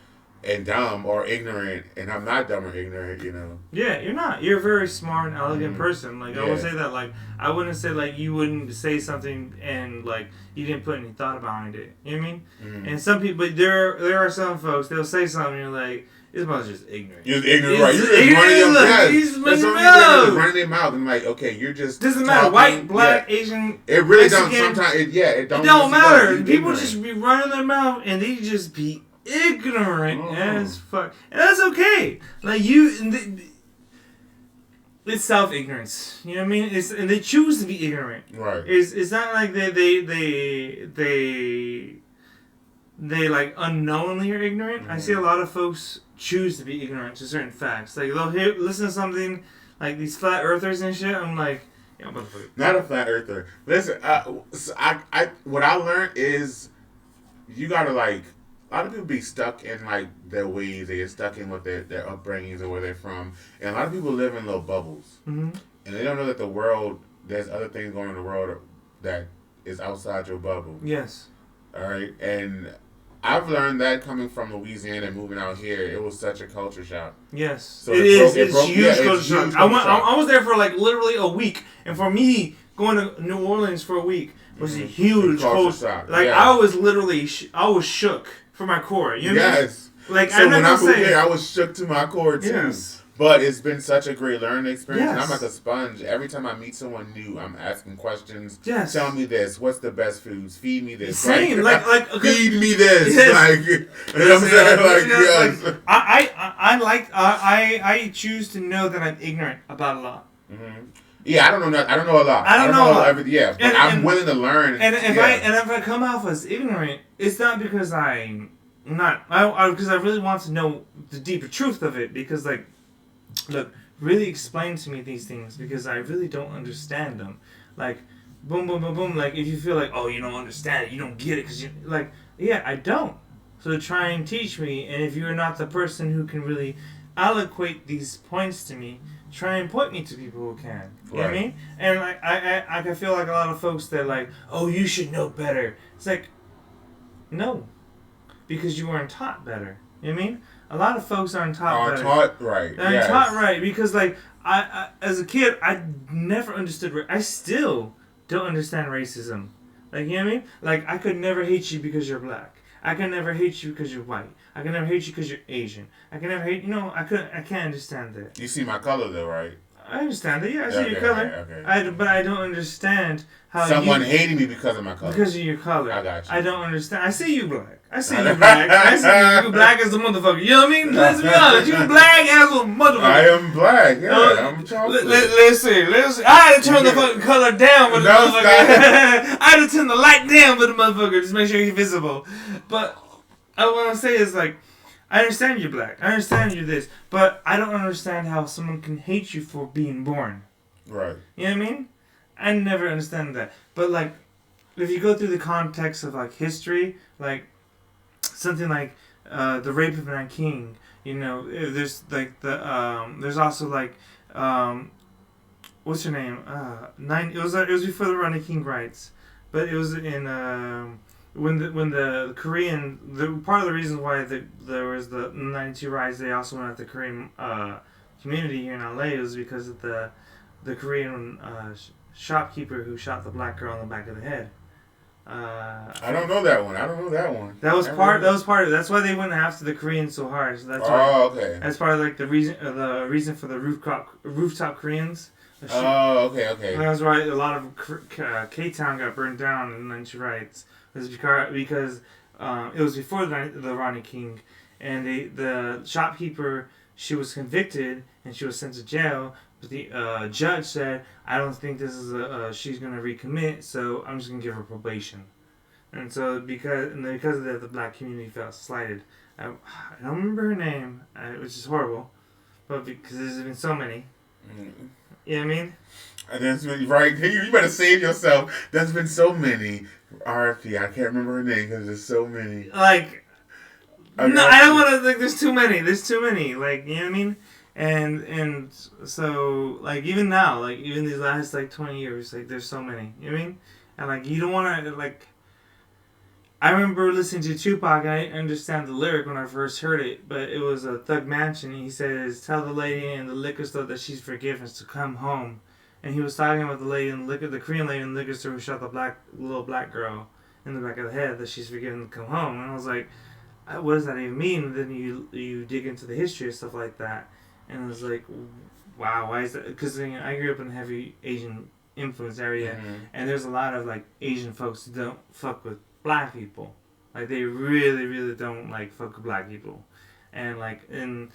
And dumb or ignorant, and I'm not dumb or ignorant, you know. Yeah, you're not. You're a very smart and elegant person. Like I would say that. Like I wouldn't say like you wouldn't say something and like you didn't put any thought behind it. You know what I mean? And some people, but there are some folks they'll say something and you're like, this mother's just ignorant. You're ignorant, right? You're just running your mouth. He's running their mouth. Running their mouth, and like, okay, you're just doesn't matter. White, black, Asian. It really Mexican, don't. Sometimes, it don't. It don't matter. People just be running their mouth and they just be ignorant as fuck, and that's okay. Like it's self-ignorance. You know what I mean? And they choose to be ignorant. Right. It's not like they like unknowingly are ignorant. I see a lot of folks choose to be ignorant to certain facts. Like they'll listen to something like these flat earthers and shit. I'm like, yeah, motherfucker. Not a flat earther. Listen, so what I learned is you gotta like. A lot of people be stuck in like their ways. They get stuck in what their upbringings or where they're from, and a lot of people live in little bubbles, and they don't know that the world there's other things going on in the world that is outside your bubble. Yes. All right, and I've learned that coming from Louisiana and moving out here, it was such a culture shock. Yes, so it's huge culture shock. I was there for like literally a week, and for me going to New Orleans for a week was a huge culture shock. Like I was literally I was shook. For my core, you know? Yes. Like so when I moved here, I was shook to my core too. Yes. But it's been such a great learning experience. Yes. And I'm like a sponge. Every time I meet someone new, I'm asking questions. Yes. Tell me this. What's the best foods? Feed me this. Same. Like feed me this. Yes. Like, you know what I'm saying? Like, yes. I choose to know that I'm ignorant about a lot. Mm-hmm. Yeah, I don't know. I don't know a lot. I don't know everything. Yeah, but I'm willing to learn. And if I come off as ignorant, it's not because I'm not. Because I really want to know the deeper truth of it. Because like, look, really explain to me these things because I really don't understand them. Like, boom, boom, boom, boom. Like, if you feel like, oh, you don't understand it, you don't get it, because you like, yeah, I don't. So try and teach me. And if you're not the person who can really eloquate these points to me, try and point me to people who can. You know what I mean? And like, I feel like a lot of folks that like, oh, you should know better. It's like, no, because you weren't taught better. You know what I mean? A lot of folks aren't taught better. Taught right. They're taught right because like I as a kid I never understood. I still don't understand racism. Like, you know what I mean? Like, I could never hate you because you're black. I can never hate you because you're white. I can never hate you because you're Asian. I can never hate, I can't understand that. You see my color though, right? I understand that. Yeah, I see Okay, your color. okay. But I don't understand how Someone hating me because of my color. Because of your color. I got you. I don't understand. I see you black. I see you black. I see you black as a motherfucker. You know what I mean? Let's be honest. You black as a motherfucker. I am black. Yeah, I'm chocolate. Listen. I had to turn the fucking color down with the motherfucker. I had to turn the light down with the motherfucker just make sure you're visible. But what I'm saying is like, I understand you're black. I understand you're this. But I don't understand how someone can hate you for being born. Right. You know what I mean? I never understand that. But like, if you go through the context of like history, like something like the rape of a king, there's like there's also like what's her name? It was before the Rodney King riots, but it was in when the Korean part of the reason why there was the 92 riots, they also went at the Korean community here in LA was because of the Korean shopkeeper who shot the black girl in the back of the head. I don't know that one. That was part of it. That's why they went after the Koreans so hard. So that's why. Okay. That's part of like the reason for the rooftop Koreans. Okay. That's why a lot of K-Town got burned down in the 90 riots. It was because it was before the Rodney King, and the shopkeeper, she was convicted and she was sent to jail. But the judge said, I don't think this is she's going to recommit, so I'm just going to give her probation. And so because of that, the black community felt slighted. I don't remember her name, which is horrible, but because there's been so many. Mm-hmm. You know what I mean? And there's been, right, you better save yourself. There's been so many. RFP, I can't remember her name because there's so many. Like, no, I don't want to, like, there's too many. Like, you know what I mean? And so, like, even now, like, even these last, like, 20 years, like, there's so many. You know what I mean? And, like, you don't want to, like, I remember listening to Tupac, and I didn't understand the lyric when I first heard it, but it was a Thug Mansion. He says, tell the lady in the liquor store that she's forgiven to come home. And he was talking about the lady in the Korean lady in the liquor store who shot the little black girl in the back of the head, that she's forgiven to come home. And I was like, what does that even mean? And then you dig into the history and stuff like that. And I was like, wow, why is that? Because I grew up in a heavy Asian influence area, mm-hmm. and there's a lot of like Asian folks who don't fuck with black people. Like they really, really don't like fuck with black people, and like and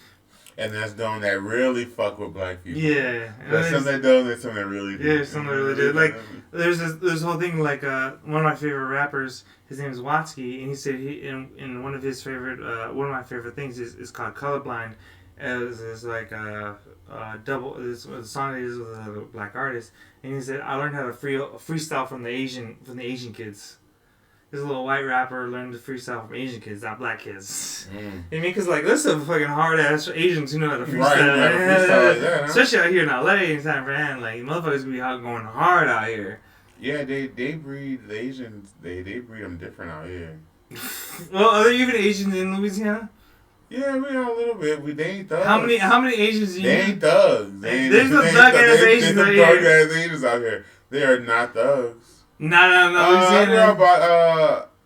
there's those that really fuck with black people. Yeah, there's some that don't. There's some that really do. Yeah, some that really do. Like there's this whole thing. Like one of my favorite rappers, his name is Watsky, and he said in one of his favorite one of my favorite things is called Colorblind. It's like a song is with a black artist, and he said I learned how to freestyle from the Asian kids. This little white rapper learned to freestyle from Asian kids, not black kids. Mm. You know what I mean? Because like there's some fucking hard ass Asians who know how to freestyle. Right, freestyle like that, huh? Especially out here in LA and San Fran, like motherfuckers be going hard out here. Yeah, they breed the Asians. They breed them different out here. Well, are there even Asians in Louisiana? Yeah, we are a little bit. They ain't thugs. How many Asians do you They ain't thugs. There's some thug ass Asians out here. There's thug ass Asians out here. They are not thugs. No.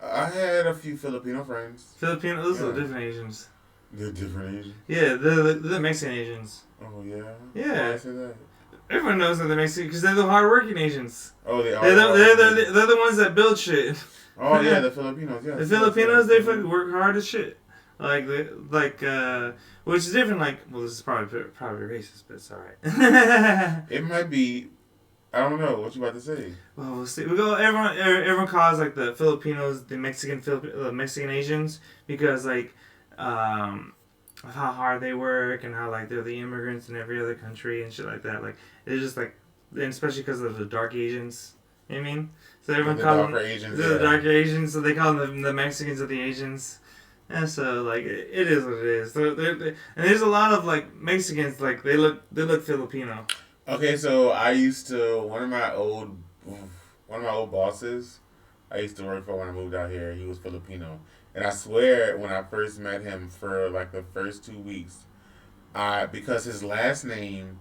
I had a few Filipino friends. Those are different Asians. They're different Asians? Yeah, they're Mexican Asians. Oh, yeah? Yeah. Why I say that? Everyone knows that they're Mexican because they're the hard-working Asians. Oh, they are? They're the ones that build shit. Oh, yeah, the Filipinos, yeah. The Filipinos, they fucking work hard as shit. Which is different, like, well, this is probably racist, but it's alright. It might be. I don't know. What you about to say? Well, we'll see. Everyone calls like the Filipinos the Mexican Asians because like of how hard they work and how like they're the immigrants in every other country and shit like that. Like it's just like, and especially because of the dark Asians. You know what I mean? So everyone calls them the darker Asians. So they call them the Mexicans or the Asians. And so like it is what it is. So and there's a lot of like Mexicans like they look Filipino. Okay, so I used to one of my old bosses I used to work for when I moved out here. He was Filipino, and I swear when I first met him for like the first 2 weeks, because his last name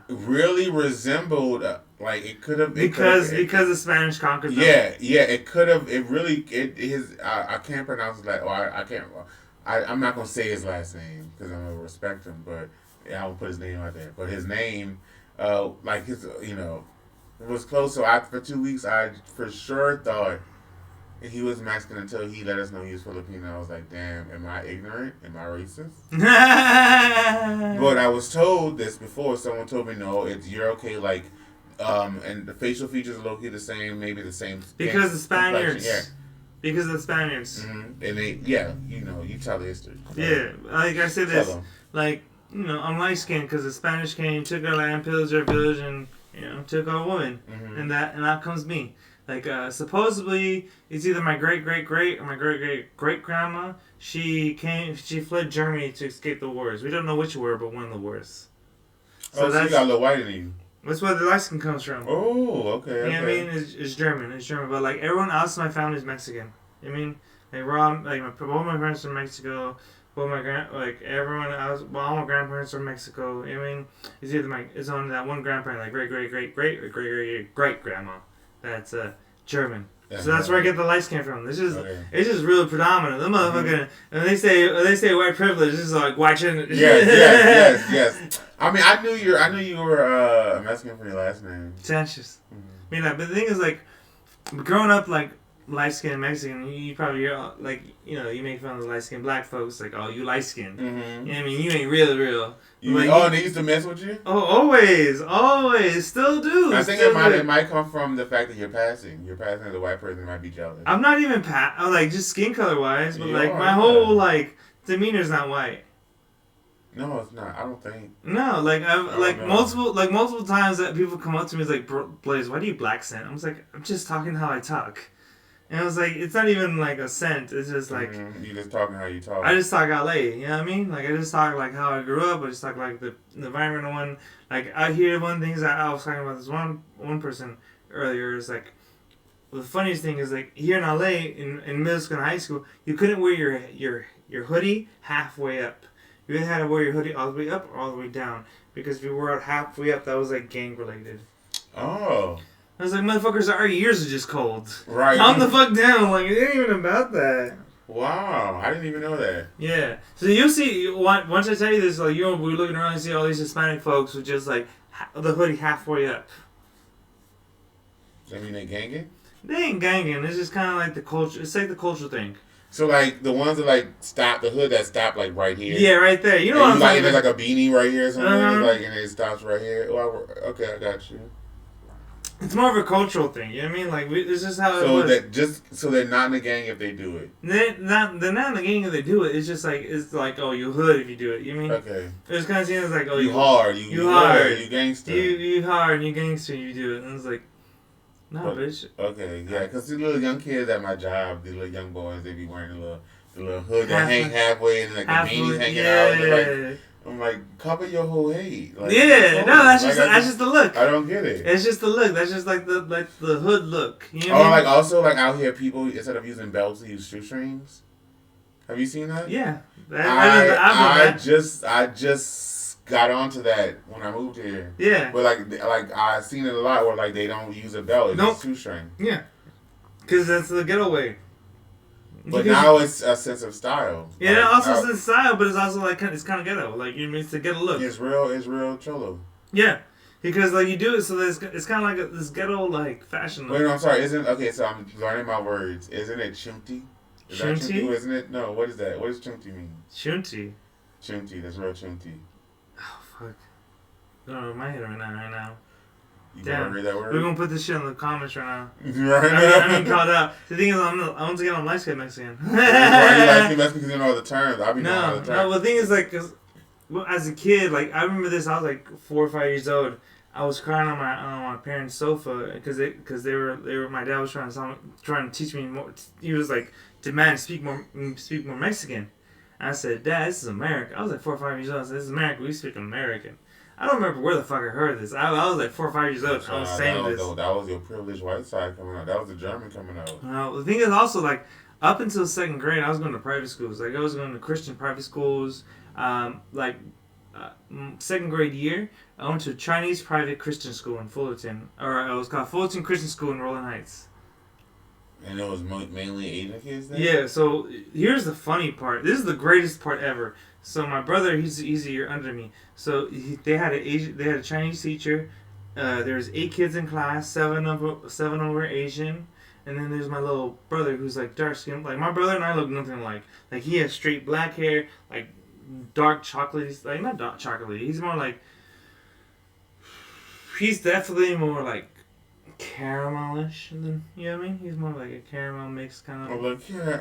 really resembled like it could have because the Spanish conquered them. Yeah, it could have. It really his I can't pronounce his last. Or I can't. I'm not gonna say his last name because I'm gonna respect him, but I won't put his name out there. But his name, like his, was close. So for 2 weeks, I for sure thought he was Mexican until he let us know he was Filipino. I was like, damn, am I ignorant? Am I racist? But I was told this before. Someone told me, no, you're okay. Like, and the facial features are low-key the same, maybe the same. Because the Spaniards. Yeah. Because of the Spaniards. Mm-hmm. And they, you tell the history. Yeah, like I said this, like, I'm light skinned because the Spanish came, took our land, pillaged our village, and, took our woman. Mm-hmm. And that comes me. Like, supposedly, it's either my great-great-great or my great-great-great-grandma. She fled Germany to escape the wars. We don't know which war, but one of the wars. So you got a little white in you. That's where the light skin comes from. Oh, okay. You know what I mean? It's German. It's German. But, like, everyone else in my family is Mexican. You know what I mean? Like, both my parents are from Mexico. Everyone else, all my grandparents are from Mexico. You know what I mean? It's either it's only that one grandparent, like great-great-great-great or great-great-great-grandma. That's German. So that's where I get the light skin from. It's just really predominant. The motherfucker, and they say white privilege, this is like white chin. Yes. I mean, I knew you were Mexican from your last name. Sanchez. Mm-hmm. I mean, but the thing is, like, growing up, like, light skinned Mexican, you probably hear, like, you make fun of the light skinned black folks, like, oh, you light skinned. Mm-hmm. You know what I mean? You ain't real. They used to mess with you? Oh, always, still do. I think it might come from the fact that you're passing as a white person, might be jealous. I'm not even just skin color wise, but my whole demeanor's not white. No, it's not. I don't think. No, multiple times that people come up to me is like, Blaize, why do you black scent? I was like, I'm just talking how I talk. And I was like, it's not even like a scent. It's just like... You just talking how you talk. I just talk LA, you know what I mean? Like, I just talk like how I grew up. I just talk like the environment I won. Like, I hear one thing that I was talking about this one person earlier is like, the funniest thing is like, here in LA, in middle school and high school, you couldn't wear your hoodie halfway up. You either had to wear your hoodie all the way up or all the way down. Because if you wore it halfway up, that was like gang related. Oh. I was like, motherfuckers, our ears are just cold. Right. Calm the fuck down. Like, it ain't even about that. Wow. I didn't even know that. Yeah. So you'll see, once I tell you this, like, we're looking around and see all these Hispanic folks with just, like, the hoodie halfway up. Does that mean they ganging? They ain't ganging. It's just kind of like the culture. It's like the culture thing. So, like, the ones that, like, stop, the hood that stopped, like, right here. Yeah, right there. You know what I'm talking about. There's, like, a beanie right here or something. Like, and it stops right here. Oh, okay, I got you. It's more of a cultural thing, you know what I mean? Like, it's just how so it was. So they're not in the gang if they do it? They're not in the gang if they do it. It's just like, oh, you hood if you do it, you know what I mean? Okay. It's kind of seen as like, oh, you hard, you hard, you gangster. You hard, you gangster, you do it. And it's like, no, bitch. Okay, yeah, because the little young kids at my job, the little young boys, they be wearing the little hood that hang halfway and like the beanies hanging out. I'm like, cover your whole head. Like, that's just the look. I don't get it. It's just the look. That's just like the hood look. You know what I mean? Also like out here, people instead of using belts, they use shoestrings. Have you seen that? Yeah, I just got onto that when I moved here. Yeah, but like I seen it a lot where like they don't use a belt; it's a shoestring. Yeah, because that's the getaway. But now it's a sense of style. Yeah, like, also a sense of style, but it's also like it's kind of ghetto. Like you mean to get a look. It's real cholo. Yeah, because like you do it so that it's kind of like this ghetto like fashion look. Wait, no, I'm sorry. So I'm learning my words. Isn't it chunty? Is that chunty? Isn't it? No. What is that? What does chunty mean? Chunty. Chunty. That's real chunty. Oh fuck! I don't know my head right now. You damn. Read that word? We're gonna put this shit in the comments right now. Right. I'm called out. The thing is, I want to get on light skin Mexican. Why are you light skin Mexican? Because you know all the terms. I be knowing all the terms. No. The thing is, like, as a kid, like I remember this. I was like 4 or 5 years old. I was crying on my parents' sofa because they were my dad was trying to teach me more. He was like, demand speak more Mexican. And I said, Dad, this is America. I was like 4 or 5 years old. I said, this is America. We speak American. I don't remember where the fuck I heard this. I was like 4 or 5 years old. I was saying this. That was your privileged white side coming out. That was the German coming out. The thing is also, like, up until 2nd grade, I was going to private schools. Like, I was going to Christian private schools. Like, second grade year, I went to a Chinese private Christian school in Fullerton, or it was called Fullerton Christian School in Rolling Heights. And it was mainly Asian kids there? Yeah, so here's the funny part. This is the greatest part ever. So my brother, he's a year under me. So they had a Chinese teacher. There's 8 kids in class, 7 of them were Asian, and then there's my little brother who's like dark skin. Like my brother and I look nothing alike. Like he has straight black hair, like dark chocolate. Like not dark chocolate. He's more like. He's definitely more like caramelish than, you know what I mean? He's more like a caramel mix kind of. A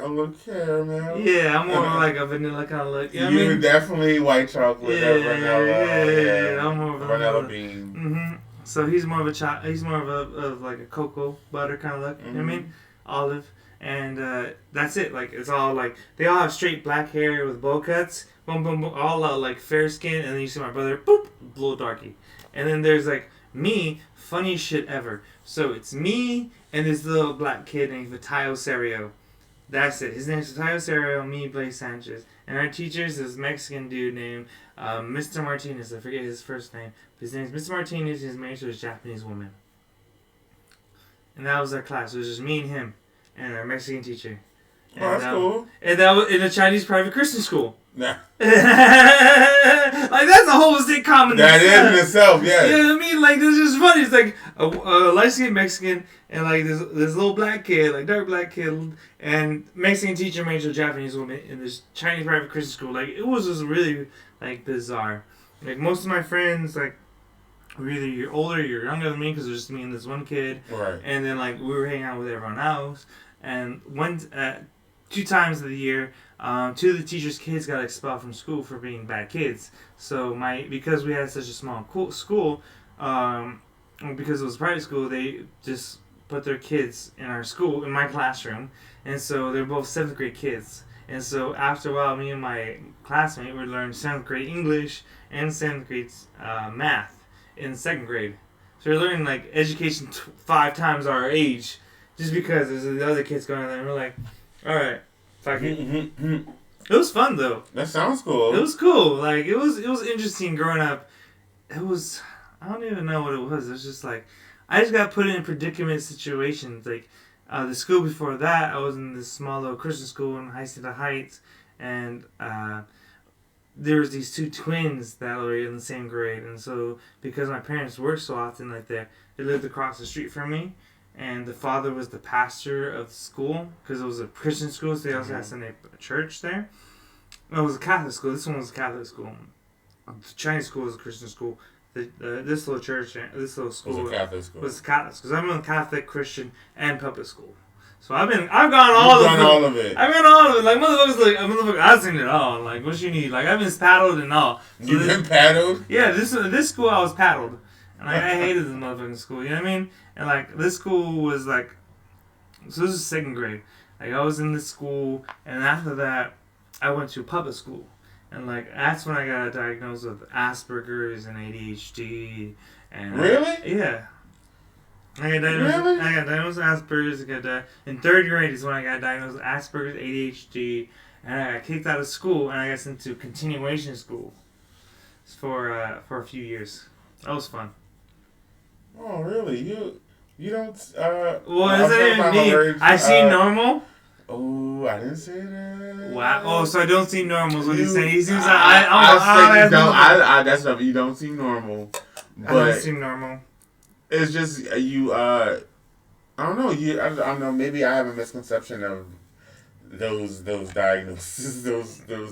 little caramel. Yeah, I'm more like a vanilla kind of look. You know what I mean? Definitely white chocolate. Yeah, Vanilla. yeah. I'm more of a vanilla bean. Mm-hmm. So he's more of of like a cocoa butter kind of look. Mm-hmm. You know what I mean? Olive. And that's it. Like it's all like they all have straight black hair with bow cuts. Boom, boom, boom. All like fair skin. And then you see my brother, boop, blue darky. And then there's like me, funniest shit ever. So it's me and this little black kid named Vitayo Serio. That's it. His name's Vitayo Serio, me, Blaize Sanchez. And our teacher's this Mexican dude named Mr. Martinez. I forget his first name. His name's Mr. Martinez. He's married to a Japanese woman. And that was our class. It was just me and him and our Mexican teacher. And that's cool. And that was in a Chinese private Christian school. Nah. Like that's a whole sitcom in that is in itself, yeah. You know what I mean? Like this is funny. It's like a light skinned Mexican and like this little black kid, like dark black kid, and Mexican teacher married to a Japanese woman in this Chinese private Christian school. Like it was just really like bizarre. Like most of my friends, like were either you're older, or you're younger than me, because it was just me and this one kid. Right. And then like we were hanging out with everyone else, and 2 times of the year, 2 of the teachers' kids got expelled from school for being bad kids. So because we had such a small school, because it was a private school, they just put their kids in our school, in my classroom, and so they're both 7th grade kids. And so after a while, me and my classmate would learn 7th grade English and 7th grade math in 2nd grade. So we're learning like education 5 times our age, just because there's the other kids going there, and we're like, all right, fuck it. It was fun though. That sounds cool. It was cool. Like it was interesting growing up. It was, I don't even know what it was. It was just like I just got put in predicament situations. Like the school before that, I was in this small little Christian school in Hacienda Heights, and there was these 2 twins that were in the same grade, and so because my parents worked so often, like they lived across the street from me. And the father was the pastor of the school, because it was a Christian school, so they also had Sunday church there. No, it was a Catholic school. This one was a Catholic school. The Chinese school was a Christian school. This little church, this little school was a Catholic school. Was Catholic, because I'm in Catholic, Christian, and public school. So I've gone all of it. I've gone all of it. Like motherfuckers, I've seen it all. Like what you need. Like I've been paddled and all. So You've been paddled? Yeah, this school I was paddled. And like, I hated this motherfucking school, you know what I mean? And like this school was like, so this is 2nd grade. Like I was in this school, and after that, I went to public school, and like that's when I got diagnosed with Asperger's and ADHD. And really? Yeah. I got diagnosed with Asperger's. In 3rd grade is when I got diagnosed with Asperger's, ADHD, and I got kicked out of school, and I got sent to continuation school for a few years. That was fun. Oh, really? You don't... Well, does that even mean? I see normal? Oh, I didn't say that. Wow. Oh, so I don't see normal is what you're saying. He seems like... That's not... You don't see normal. But I don't see normal. It's just, I don't know. I don't know. Maybe I have a misconception of those diagnoses,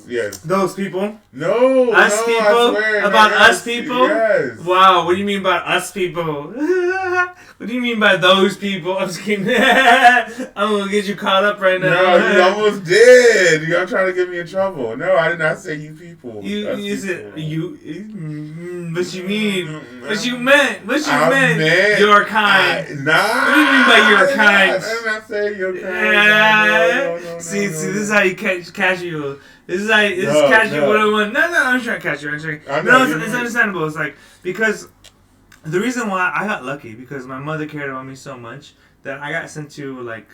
yes. Those people? No, us people? I swear, about us people? Yes. Wow, what do you mean by us people? What do you mean by those people? I'm just kidding. I'm gonna get you caught up right now. No, you almost did. You're trying to get me in trouble. No, I did not say you people. You said you. What you mean? What you meant? What you meant? Your kind. Nah. What do you mean by your kind? I did not say your kind. No, see, this is how you catch you. This is catch you 101. No, I'm trying to catch you. It's understandable. It's like, because the reason why I got lucky, because my mother cared about me so much that I got sent to like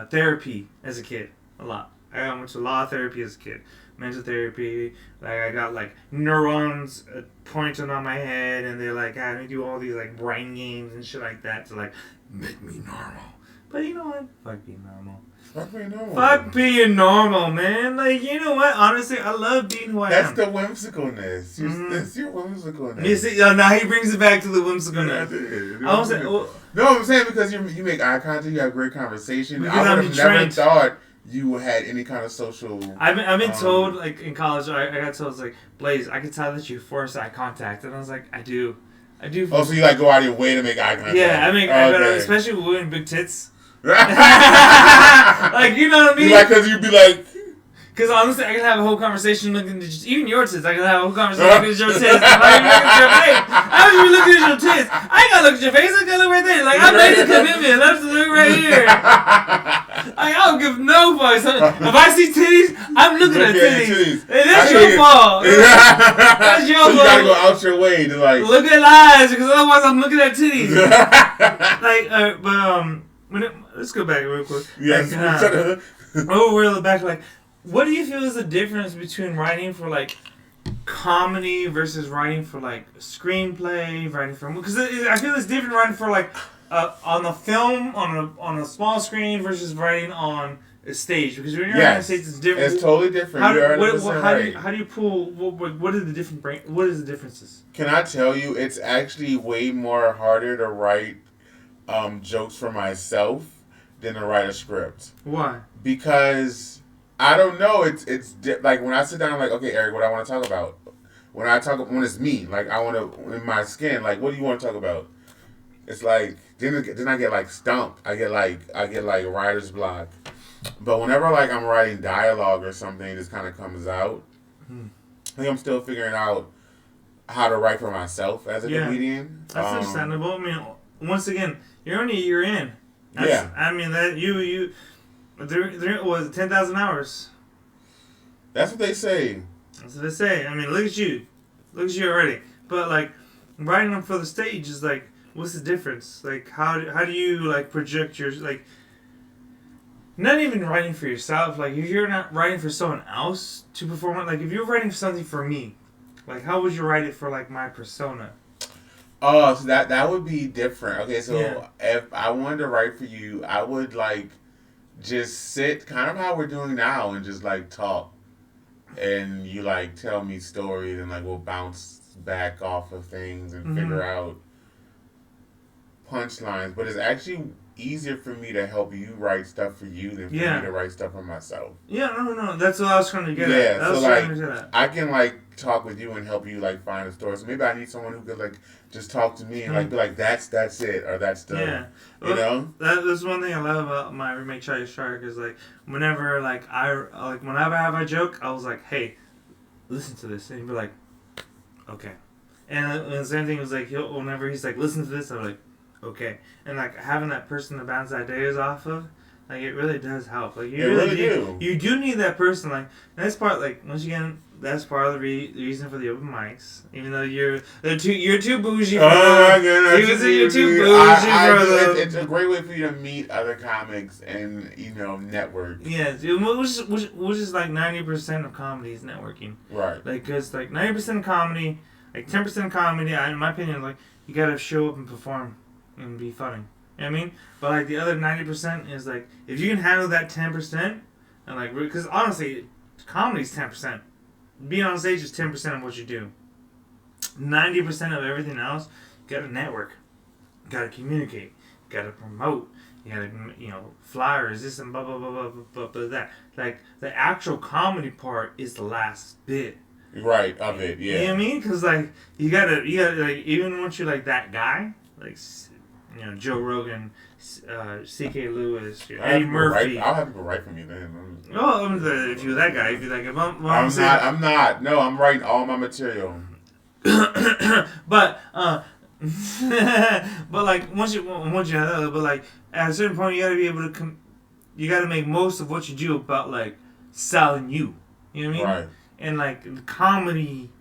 therapy as a kid a lot. I went to a lot of therapy as a kid. Mental therapy. Like, I got, like, neurons pointed on my head, and they're, like, having me do all these, like, brain games and shit like that to, like, make me normal. But you know what? Fuck being normal. Fuck being normal. Fuck being normal, man. Like, you know what? Honestly, I love being who I am. That's the whimsicalness. That's your whimsicalness. You see, now he brings it back to the whimsicalness. Yeah, I was like, well, no, I'm saying because you make eye contact, you have great conversation. Because I I'm would have never trained. thought you had any kind of social. I've been told, like, in college, I got told, it's like, Blaize, I can tell that you force eye contact. And I was like, I do. Oh, so you, like, go out of your way to make eye contact? Yeah, I mean, okay. especially with women big tits. Like, you know what I mean? Like, because you'd be like... Because honestly, I can have a whole conversation looking at just, even your tits. I can have a whole conversation looking at your tits. I'm not even looking at your face. How would you be looking at your tits? I ain't gotta look at your face. I gotta look right there. Like, I made the commitment. Let's look right here. I don't give no fucks. If I see titties, I'm looking at titties. Hey, that's your fault. That's your fault. So you gotta go out your way to, like... Look at eyes, because otherwise I'm looking at titties. Like, let's go back real quick. Yes. Like, we're back, like, what do you feel is the difference between writing for, like, comedy versus writing for, like, screenplay, writing for... Because I feel it's different writing for, like, on a film, on a small screen versus writing on a stage. Because when you're on a stage, it's different. It's totally different. How do you pull... What are the differences? Can I tell you, it's actually way more harder to write jokes for myself than to write a script. Why? Because... I don't know. Like when I sit down, I'm like, okay, Eric, what I want to talk about. When it's me, like I want to in my skin, like what do you want to talk about? It's like then I get like stumped. I get like writer's block. But whenever like I'm writing dialogue or something, it just kind of comes out. I think I'm still figuring out how to write for myself as a comedian. That's understandable. I mean, once again, you're only a year in. I mean that you. There was 10,000 hours. That's what they say. That's what they say. I mean, look at you. Look at you already. But, like, writing them for the stage is, like, what's the difference? Like, how do you, like, project your, like, not even writing for yourself. Like, if you're not writing for someone else to perform it, like, if you're writing something for me, like, how would you write it for, like, my persona? Oh, so that would be different. Okay, so if I wanted to write for you, I would, like... just sit kind of how we're doing now and just like talk and you like tell me stories and like we'll bounce back off of things and figure out punchlines. But it's actually easier for me to help you write stuff for you than for me to write stuff for myself. No, that's what I was trying to get at. Yeah, so like I can like talk with you and help you like find a story. So maybe I need someone who could like just talk to me and like be like that's it or that's the you know. That's one thing I love about my roommate Charlie Shark is like whenever I have a joke, I was like, hey, listen to this, and he'd be like, okay, and the same thing was like whenever he's like, listen to this, I'm like, okay, and like having that person to bounce ideas off of. Like it really does help. Like you really do. You do need that person. Like that's part. Like once again, that's part of the reason for the open mics. Even though you're too bougie. For you're too bougie for them. It's a great way for you to meet other comics and network. Yeah, which is like 90% of comedy is networking. Right. Like because like 90% of comedy, like 10% of comedy, in my opinion, like you gotta show up and perform and be funny. You know what I mean? But like the other 90% is like if you can handle that 10% and like because honestly, comedy's 10%. Being on stage is 10% of what you do. 90% of everything else, you gotta network, you gotta communicate, you gotta promote, you gotta flyers, this and blah blah blah blah blah blah that. Like the actual comedy part is the last bit. Right of it, yeah. You know what I mean? Because like you gotta like even once you're like that guy like. Joe Rogan, C.K. Lewis, Eddie Murphy. I'll have people write for me then. Oh, if you're that guy, if you're like, I'm not. No, I'm writing all my material. but like once you have that, but like at a certain point, you gotta be able to you gotta make most of what you do about like selling you. You know what I mean? Right. And like the comedy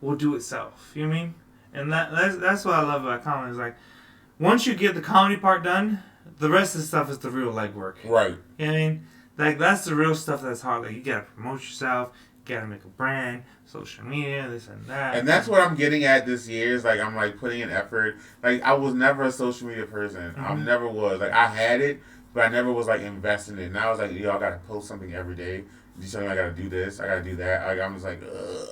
will do itself. You know what I mean? And that's what I love about comedy is like. Once you get the comedy part done, the rest of the stuff is the real legwork. Right. You know what I mean? Like, that's the real stuff that's hard. Like, you gotta promote yourself, you gotta make a brand, social media, this and that. And that's what I'm getting at this year. Is like I'm like putting in effort. Like I was never a social media person. I never was. Like I had it, but I never was like investing in it. Now I was like, yo, I gotta post something every day. You tell me I gotta do this, I gotta do that. Like, I'm just like, ugh.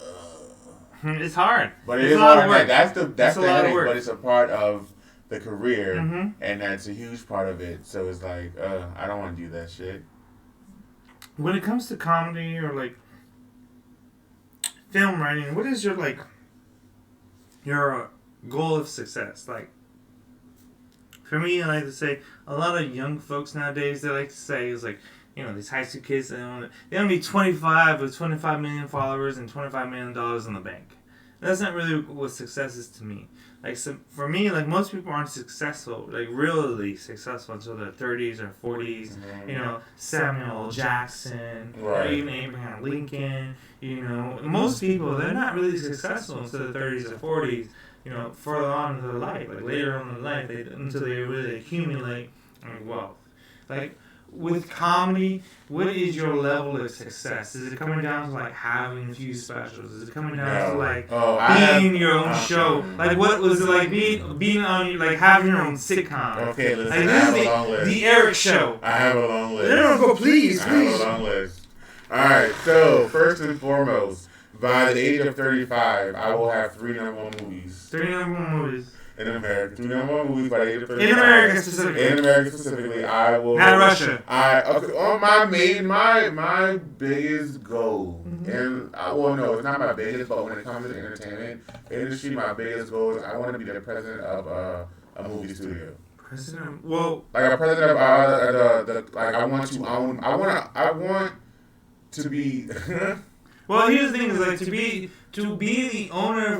It's hard. But it it's is a lot hard. of work. That's the headache, work. but it's a part of the career, and that's a huge part of it. So it's like, I don't want to do that shit. When it comes to comedy or like film writing, what is your goal of success? Like, for me, I like to say a lot of young folks nowadays, they like to say is like, you know, these high school kids, they want to be 25 with 25 million followers and $25 million in the bank. That's not really what success is to me. Like, so for me, like, most people aren't successful, like, really successful until their 30s or 40s. You know, Samuel Jackson, or even Abraham Lincoln. You know, most people, they're not really successful until their 30s or 40s. You know, further on in their life, like later on in life, until they really accumulate wealth. Like, with comedy, what is your level of success? Is it coming down to like having a few specials? Is it coming down to like being your own show? Like, what was it like being on, like having your own sitcom? Okay, listen, like, I have a long list. The Eric Show. I have a long list. No, go, please. I have a long list. Alright, so first and foremost, by the age of 35, I will have 3 number 1 movies. 3 number 1 movies. In America. 3 number 1 movies by the age of 35. In America specifically. In America specifically, I will. Not Russia. My biggest goal, and no, it's not my biggest, but when it comes to the entertainment industry, my biggest goal is I want to be the president of a movie studio. President? Well, like a president of I want to own. I want to be. Well, here's the thing: is like to be the owner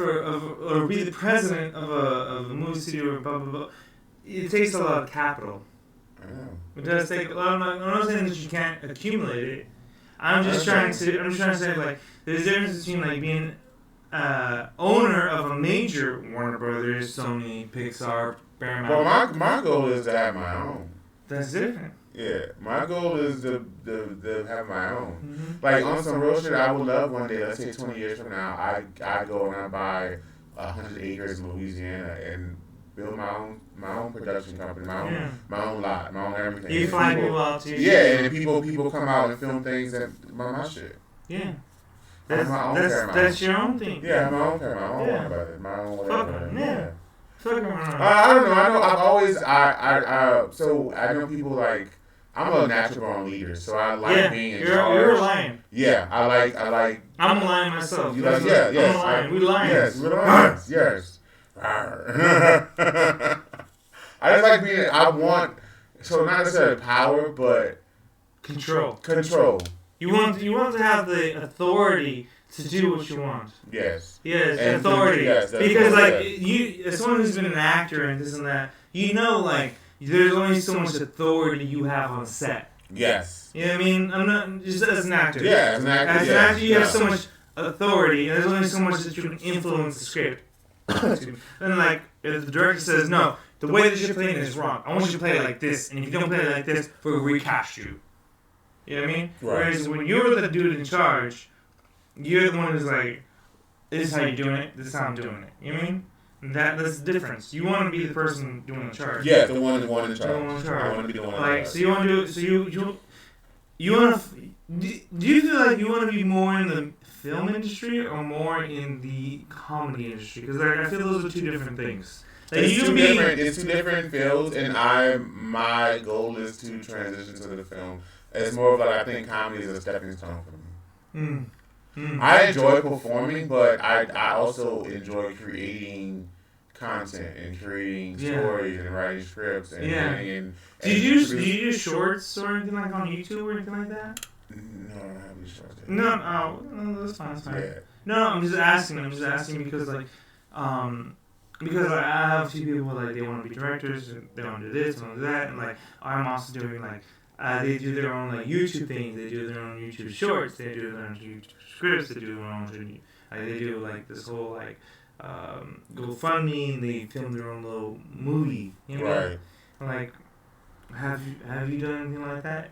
or be the president of a movie studio, blah blah blah. It takes a lot of capital. I know. It does take. Well, I'm not saying that you can't accumulate it. I'm just trying to say like there's a difference between like being owner of a major Warner Brothers, Sony, Pixar, Paramount. Well, my goal is to have my own. That's different. Yeah, my goal is to have my own. Like, on some real shit, I would love one day, let's say 20 years from now, I go and I buy 100 acres in Louisiana and build my own production company, my own lot, my own everything. You fly people out to yeah, and people come out and film things that my shit. Yeah. That's your own thing. Yeah, my own Paramount. I don't worry about it. My own whatever. Yeah. I don't know. I've always so I know people like. I'm a natural born leader, so I like being in charge. You're a lion. Yeah, I like. I'm a lion myself. You like, yes. I'm a lion. We lions. Yes, we're lions. Yes. I just like being. I want not necessarily power, but control. You want to have the authority to do what you want. Yes. Yes, and authority. Because you, as someone who's been an actor and this and that, you know, like. There's only so much authority you have on set. Yes. You know what I mean? I'm not just as an actor. Yeah, as an actor. As an actor, you have so much authority, and there's only so much that you can influence the script. And like, if the director says, "No, the way that you're playing is wrong. I want you to play it like this, and if you don't play it like this, we'll recast you." You know what I mean? Right. Whereas when you're the dude in charge, you're the one who's like, "This is how you're doing it. This is how I'm doing it." You know what I mean? That's the difference. You want to be the person doing the charge. Yeah, the one in charge. The one in charge. I want to be the one in like, charge. so you want to do. So you want to. Do you feel like you want to be more in the film industry or more in the comedy industry? Because I feel those are 2 different things. Like, It's 2 different fields, and my goal is to transition to the film. It's more of like I think comedy is a stepping stone for me. I enjoy performing, but I also enjoy creating content and creating stories and writing scripts and writing Do you do shorts or anything like on YouTube or anything like that? No, I don't have any shorts. No, that's fine. Yeah. No, I'm just asking because like, because I have a few people like they want to be directors, they want to do this, they want to do that, and like I'm also doing like. They do their own like YouTube things. They do their own YouTube shorts. They do their own YouTube scripts. They do their own. They do like this whole like GoFundMe. And they film their own little movie. You know? Right. Like, have you done anything like that?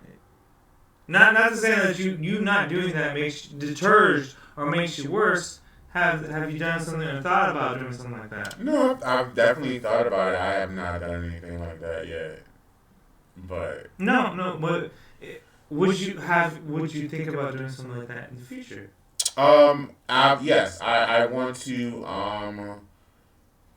Not to say that you not doing that deters or makes you worse. Have you done something or thought about doing something like that? No, I've definitely thought about it. I have not done anything like that yet. But No. But would you think about doing something like that in the future? yes, I want to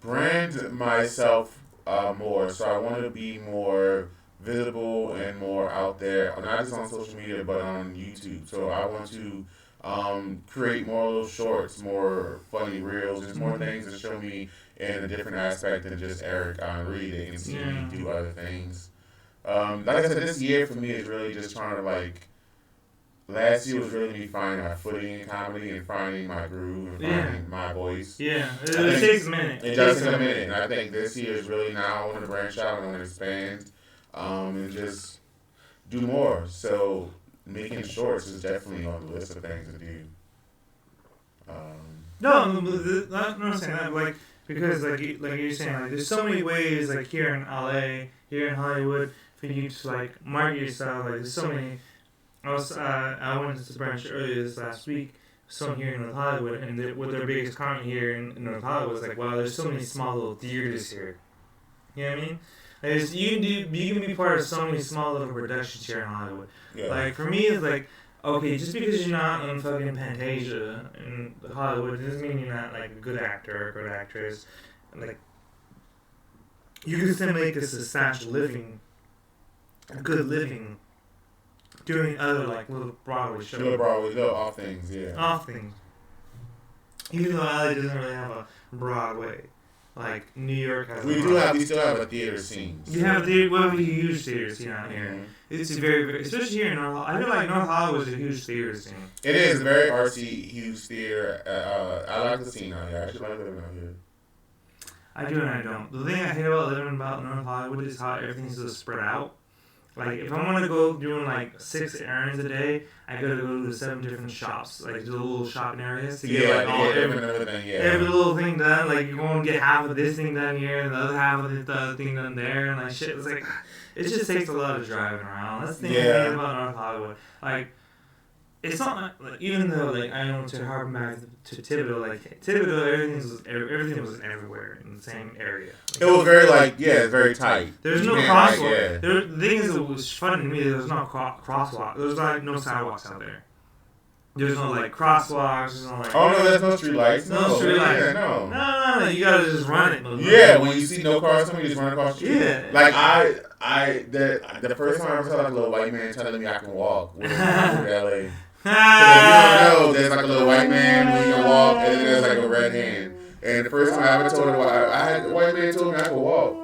brand myself more. So I want to be more visible and more out there, not just on social media but on YouTube. So I want to create more little shorts, more funny reels, just more things that show me in a different aspect than just Eric on Reed. They can see me do other things. Like I said, this year for me is really just trying to like. Last year was really me finding my footing in comedy and finding my groove and finding my voice. Yeah, it takes a minute. It does take a minute, and I think this year is really now I want to branch out, I want to expand, and just do more. So making shorts is definitely on the list of things to do. No, I'm saying that like because like you're saying like there's so many ways like here in LA, here in Hollywood for you to like market yourself. Like there's so many. I went to the branch earlier this last week. So here in North Hollywood, and what their biggest comment here in North Hollywood was like, wow, there's so many small little theaters here. You know what I mean? Like, you can be part of so many small little productions here in Hollywood. Yeah. Like for me, it's like, okay, just because you're not on fucking Fantasia in Hollywood doesn't mean you're not like a good actor or a good actress. Like you can still make a substantial living, a good living. Doing other like little Broadway shows. Little off things, yeah. Off things. Even though LA doesn't really have a Broadway, like New York has. We still have a theater scene. You have a huge theater scene out here. Mm-hmm. It's very, especially here in North Hollywood. I feel like North Hollywood is a huge theater scene. It is a very artsy, huge theater. I like the scene out here. I actually like living out here. I do and I don't. The thing I hate about living about North Hollywood is how everything's so spread out. Like, if I want to go doing, like, 6 errands a day, I gotta go to 7 different shops, like, the little shopping areas to get, like, every little thing done. Like, you go and get half of this thing done here and the other half of the other thing done there, and, like, shit. It's like, it just takes a lot of driving around. That's the thing I hate about North Hollywood. Like, it's not, like, even though, like, I don't want to harken back to Thibodeau, like, Thibodeau, everything was everywhere in the same area. Like, it was very, like, it's very tight. There's no crosswalk. The thing is, it was funny to me, there was no crosswalk. There was, like, no sidewalks out there. There's no, like, crosswalks. There's no, like... Oh, no, there's no street lights. No street lights. Yeah, no. No, you gotta just run it. Yeah, when you see no cars coming, you just run across the street. Yeah. Like, the first time I ever saw, like, a little white man telling me I can walk when I moved to L.A. If you don't know, there's like a little white man when you can walk, and then there's like a red hand. And the first time I ever told him, I had a white man told me I could walk.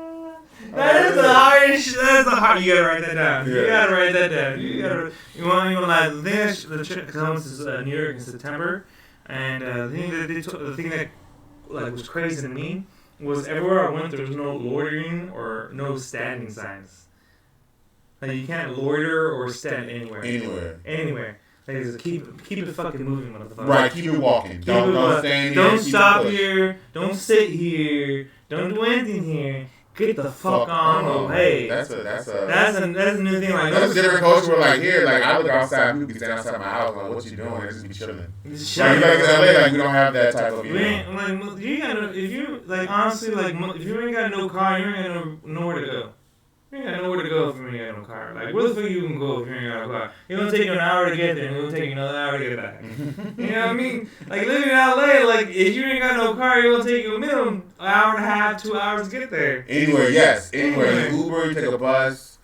That is the hardest. That's the hard. You gotta write that down. Yeah. You gotta write that down. You want like the trip comes to New York in September, and the thing that like was crazy to me was everywhere I went there was no loitering or no standing signs. Like you can't loiter or stand anywhere. Like, keep it fucking moving, motherfucker. Right, keep it walking. Don't stand here. Don't stop here. Don't sit here. Don't do anything here. Get the fuck on the way. That's a new thing. Like that's a different culture. Where like here, like I look outside, people be standing outside my house. Like, what you doing? They just be chilling. Like LA, like we don't have that type of. You gotta if you like honestly like if you ain't got no car, you ain't got nowhere to go. You ain't got nowhere to go if you ain't got no car. Like, where the fuck you can go if you ain't got no car? It's gonna take you an hour to get there, and it'll take you another hour to get back. You know what I mean? Like, living in LA, like, if you ain't got no car, it'll take you a minimum an hour and a half, 2 hours to get there. Anywhere, yes. Anywhere. Uber, you take a bus.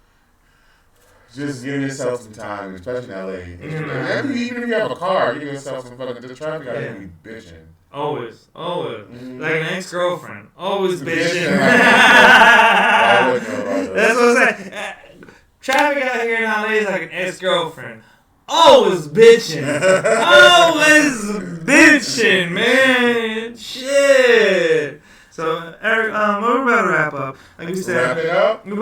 Just give yourself some time, especially in LA. Even if you have a car, give yourself some fucking. The traffic out here be bitching. Always. Mm-hmm. Like an ex-girlfriend. Always bitching. That's what I'm saying. Traffic out here in LA is like an ex-girlfriend. Always bitching. Man. Shit. So, Eric, we're about to wrap up. Like we said, wrap it up? We've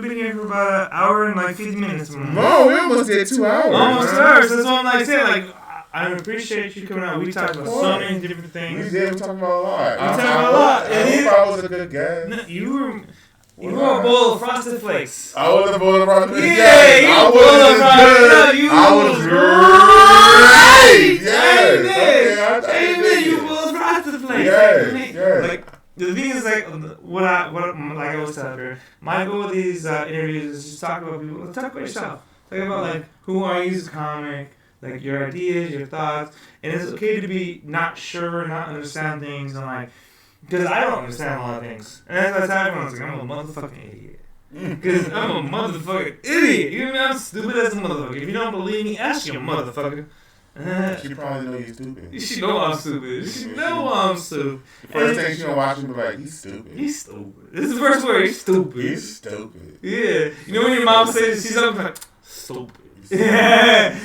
been here for about an hour and like 50 minutes. No, we almost did 2 hours. Almost 2 hours. That's what I'm like saying. Like, I appreciate you coming out. We talked about so many different things. We talked about a lot. I hope I was a good guest. No, you were. You want a bowl of Frosted Flakes. I was a bowl of Frosted Flakes. Yeah, you I was great. Yes. Amen. You bowl of Frosted Flakes. Yes. Like, the thing is, like, what I always tell her, my goal with these interviews is just talk about people. Talk about yourself. Talk about, like, who are you as a comic, like, your ideas, your thoughts. And it's okay to be not sure, not understand things, and, like, because I don't understand a lot of things. And that's why everyone's like, I'm a motherfucking idiot. Because I'm a motherfucking idiot. You know what I mean? I'm stupid as a motherfucker. If you don't believe me, ask your motherfucker. She probably know you're stupid. She know I'm stupid. She know I'm stupid. First thing she gonna watch him be like, he's stupid. He's stupid. This is the first word. He's stupid. He's stupid. Yeah. You know when your mom says she's something like, stupid. Yeah.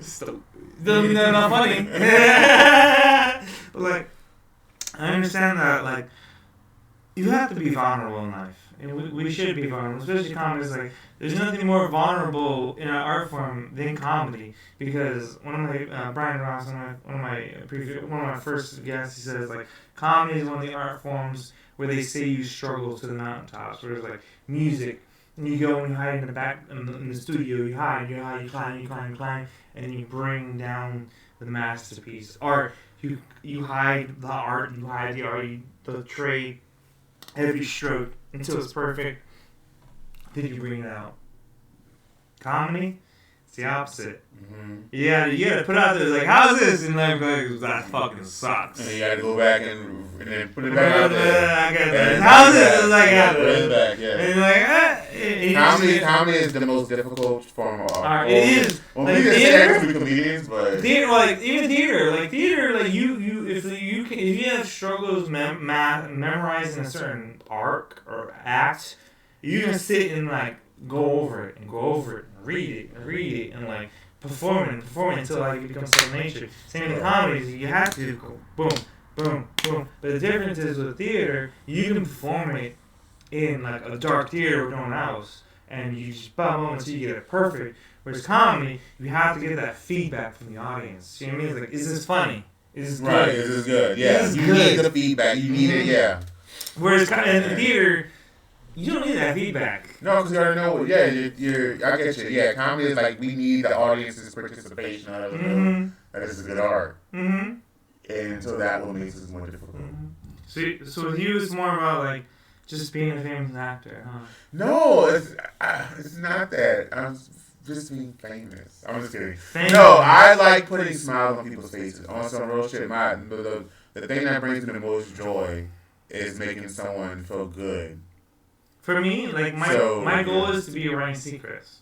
Stupid. Doesn't mean that's not funny. But like, I understand that, like, you have to be vulnerable in life. And we should be vulnerable, especially comedy. Like, there's nothing more vulnerable in an art form than comedy. Because one of my, Brian Ross, one of my first guests, he says, like, comedy is one of the art forms where they say you struggle to the mountaintops. Whereas, like, music, and you go and you hide in the back, in the studio, you climb, and you bring down the masterpiece. Or you hide the art, the trade, every stroke until it's perfect. Then you bring it out. Comedy, it's the opposite. Mm-hmm. You gotta put it out there like, how's this? And like, that fucking sucks. And you gotta go back and then put it back out there. How's this? It's like, and like, comedy is the most difficult form of art. It is. Well, we just say to be comedians, but theater, like even theater, like if you have struggles memorizing a certain arc or act, you can sit and like go over it and read it and like perform it until like it becomes second nature. Same in comedy, you have to go boom, boom, boom. But the difference is with theater, you can perform it in like a dark theater with no one else, and you just boom until you get it perfect. Whereas comedy, you have to get that feedback from the audience. You know what I mean? It's like, is this funny? Is this good? Right, is this good? Yeah, you need the feedback. You need it, yeah. Whereas in the theater, you don't need that feedback. No, because you already know. Yeah, I get you. Yeah, comedy is like, we need the audience's participation out of it. That is good art. And so that what makes it more difficult. So with you, it's more about like just being a famous actor, huh? No, it's not that. I'm just being famous. I'm just kidding. Famous. No, I like putting smiles on people's faces. On some real shit, the thing that brings me the most joy is making someone feel good. For me, like my goal is to be Ryan Seacrest.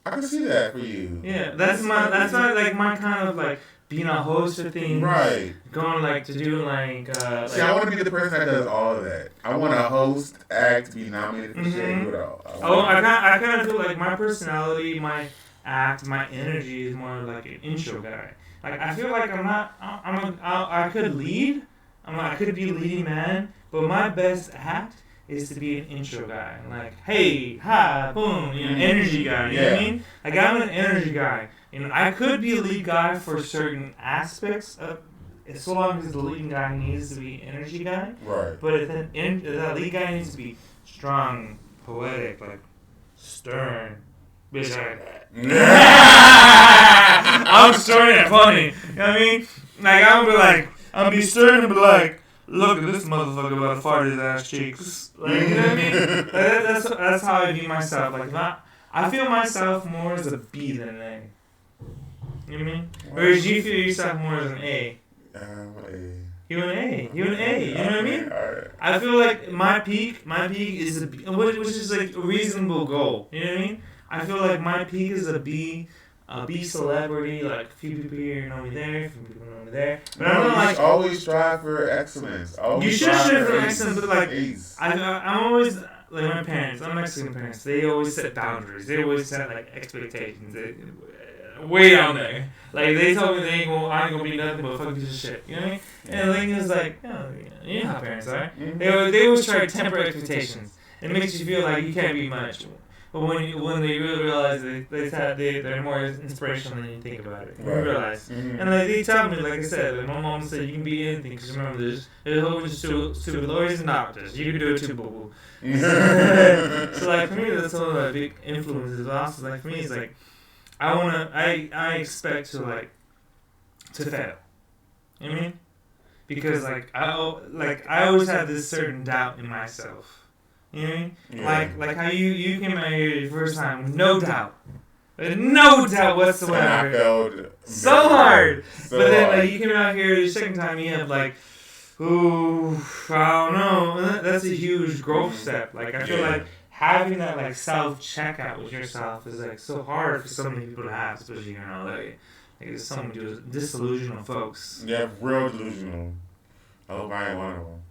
I can see that for you. Yeah, that's my like my kind of like being a host of things. Right. Going like to do like. See, I want to be the person that does all of that. I want to host, act, be nominated for shit, do it all. I kind of feel like my personality, my act, my energy is more like an intro guy. Like I feel like I could lead. I could be a leading man, but my best act is to be an intro guy. Like, hey, hi, boom, energy guy. You know what I mean? Like I'm an energy guy. I could be a lead guy for certain aspects of, so long as the leading guy needs to be an energy guy. Right. But if that lead guy needs to be strong, poetic, like stern, bitch like that. I'm stern and funny. You know what I mean? Like I'm be stern and be like, look at this motherfucker about to fart his ass cheeks. Like, you know what I mean? That's how I view myself. Like, I feel myself more as a B than an A. You know what I mean? Whereas you feel yourself more as an A. You an A. You know what I mean? Right. I feel like my peak is a B, which is like a reasonable goal. You know what I mean? I feel like my peak is a B celebrity. Like a few people here know me there, a few people know me there. But I'm not like always strive for excellence. You should strive for excellence, but like I'm always like my parents. My Mexican parents. They always set boundaries. They always set like expectations. Way down there. Like they told me I ain't gonna be nothing but a fucking piece of shit. You know what I mean? And the thing is like, you know how parents are. They always try to temper expectations. It makes you feel like you can't be much. But when they really realize they're more inspirational than you think about it. Right. You realize. Mm-hmm. And like they tell me, like I said, like my mom said, you can be anything. Because remember, there's a whole bunch of stupid lawyers and doctors. You can do it too, boo boo. So like for me, that's one of the big influences. Also, like for me, it's like I expect to fail. You know what I mean? Because like I always have this certain doubt in myself. You know what I mean? Yeah. Like how you came out here the first time with no doubt. No doubt whatsoever. And I failed So hard. So but then hard. like you came out here the second time you have like, ooh, I don't know. That's a huge growth step. Like I feel like having that like self checkout with yourself is like so hard for so many people to have, especially here in LA. Like there's so many disillusional folks. Yeah, real delusional. I hope I ain't one of them.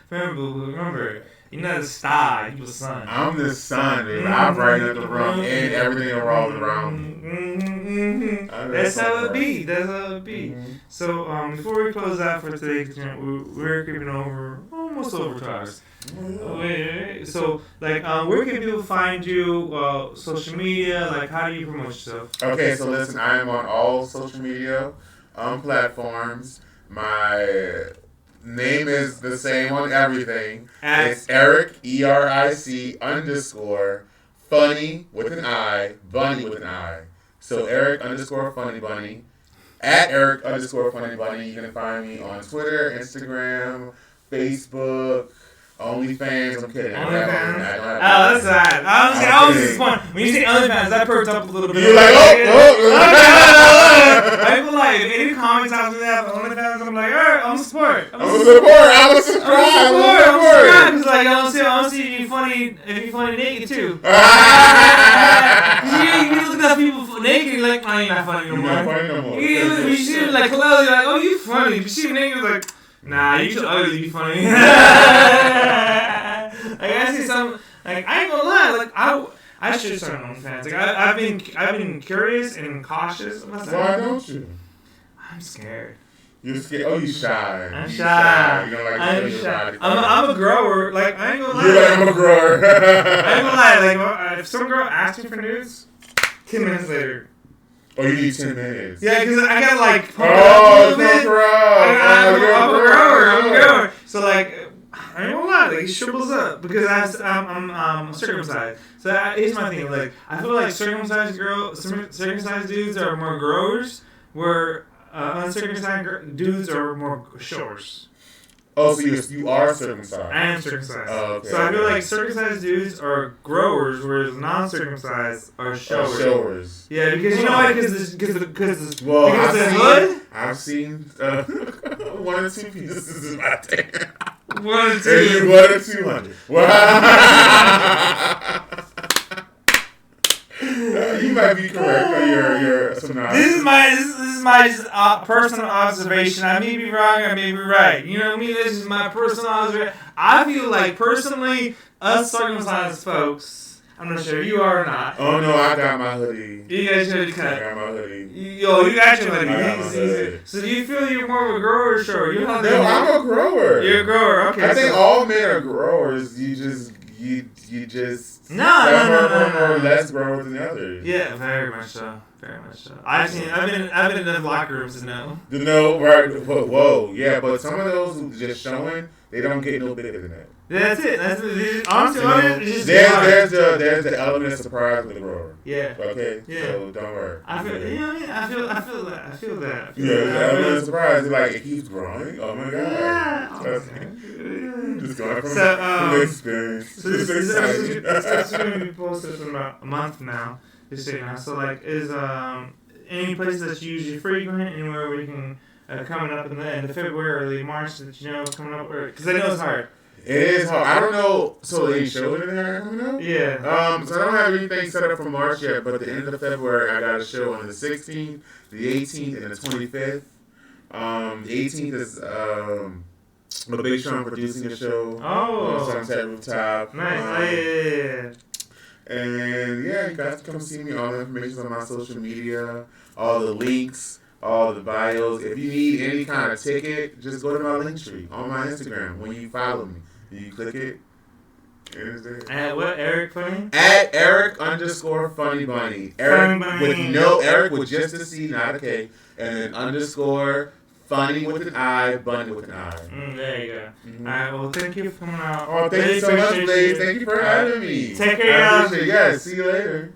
Remember, you're not a star, you're the sun. I'm the sun, dude. I brighten up the room and everything revolves around me. That's how it be. That's how it be. Mm-hmm. So before we close out for today, because we're creeping over almost over 2 hours. Wait. So like, where can people find you? Social media. Like, how do you promote yourself? Okay, so listen, I am on all social media platforms. My name is the same on everything. It's Eric, ERIC _ funny with an I, bunny with an I. So Eric _ funny bunny. At Eric _ funny bunny. You can find me on Twitter, Instagram, Facebook, OnlyFans. I'm kidding. OnlyFans? That's sad. I was disappointed. When you say OnlyFans, that perked up a little bit. You're like, I ain't gonna lie. If any comments after that on OnlyFans, I'm like, alright, I'm a support. I'm a subscribe. Because like, I don't see you funny if you funny naked too. You look at people naked, you're like, I ain't not funny no more. You're not funny no more. You see them like clothes, you're like, oh, you funny. If you see them naked, you're like, nah, you too ugly to be funny. Like I see some, like I ain't gonna lie, like I should start on OnlyFans. Like I've been curious and cautious. Why don't you? I'm scared. You're scared? Oh, you shy. I'm shy. You don't like I'm shy. I'm a grower. Like I ain't gonna lie. You're like, I'm a grower. I ain't gonna lie. Like if some girl asks me for nudes, 10 minutes later. Oh, you need 10 minutes. Yeah, because I gotta like pump it up a little bit. I'm a grower. So like, I ain't gonna lie, like it shrivels up because I'm circumcised. So here's my thing, like I feel like circumcised dudes are more growers, where uncircumcised dudes are more showers. Oh, so you are circumcised. I am circumcised. Oh, okay. So I feel like circumcised dudes are growers, whereas non-circumcised are showers. Yeah, because you know why? Because the hood. I've seen 1 or 2 pieces in my day. 1 or 2. 1 or 200. You might be correct, but you're This is my personal observation. I may be wrong, I may be right. You know what I mean? This is my personal observation. I feel like personally, us circumcised folks, I'm not sure you are or not. Oh no, I got my hoodie. You got your hoodie cut. I got my hoodie. Yo, you got your hoodie. So do you feel you're more of a grower or shower? No, I'm a grower. You're a grower, okay. I think all men are growers. You just some are less growers than others. Yeah, very much so. Very much so. I've been in the locker rooms to know. To know, right? Whoa, yeah, but some of those who just showing, they don't get no bigger than that. That's it. Honestly, there's the element of surprise with the grower. Yeah. Okay. Yeah. So don't worry. I feel that. Yeah, the element of surprise is like it keeps growing. Oh my god. Yeah. Just going from experience. So this is going to be posted in about a month now. Just so you know. So like, is any place that you usually frequent, anywhere we can coming up in the end of February, early March that you know coming up, because I know it's hard. It is hard. I don't know. So any shows in there coming up? Yeah. So I don't have anything set up for March yet, but at the end of February, I got a show on the 16th, the 18th, and the 25th. The 18th is a big show. I'm producing a show. Oh. Sunset Rooftop. Nice. Yeah. And yeah, you guys can come see me. All the information on my social media, all the links, all the bios. If you need any kind of ticket, just go to my link tree on my Instagram when you follow me. You click it, At what, Eric Funny? At Eric_Funny Bunny. Eric with no Eric with just a C, not a K, and then underscore Funny with an I, Bunny with an I. There you go. Mm-hmm. All right. Well, thank you for coming out. Oh, thank you so much, Blaize. Thank you for having me. Take care, y'all. Yes. See you later.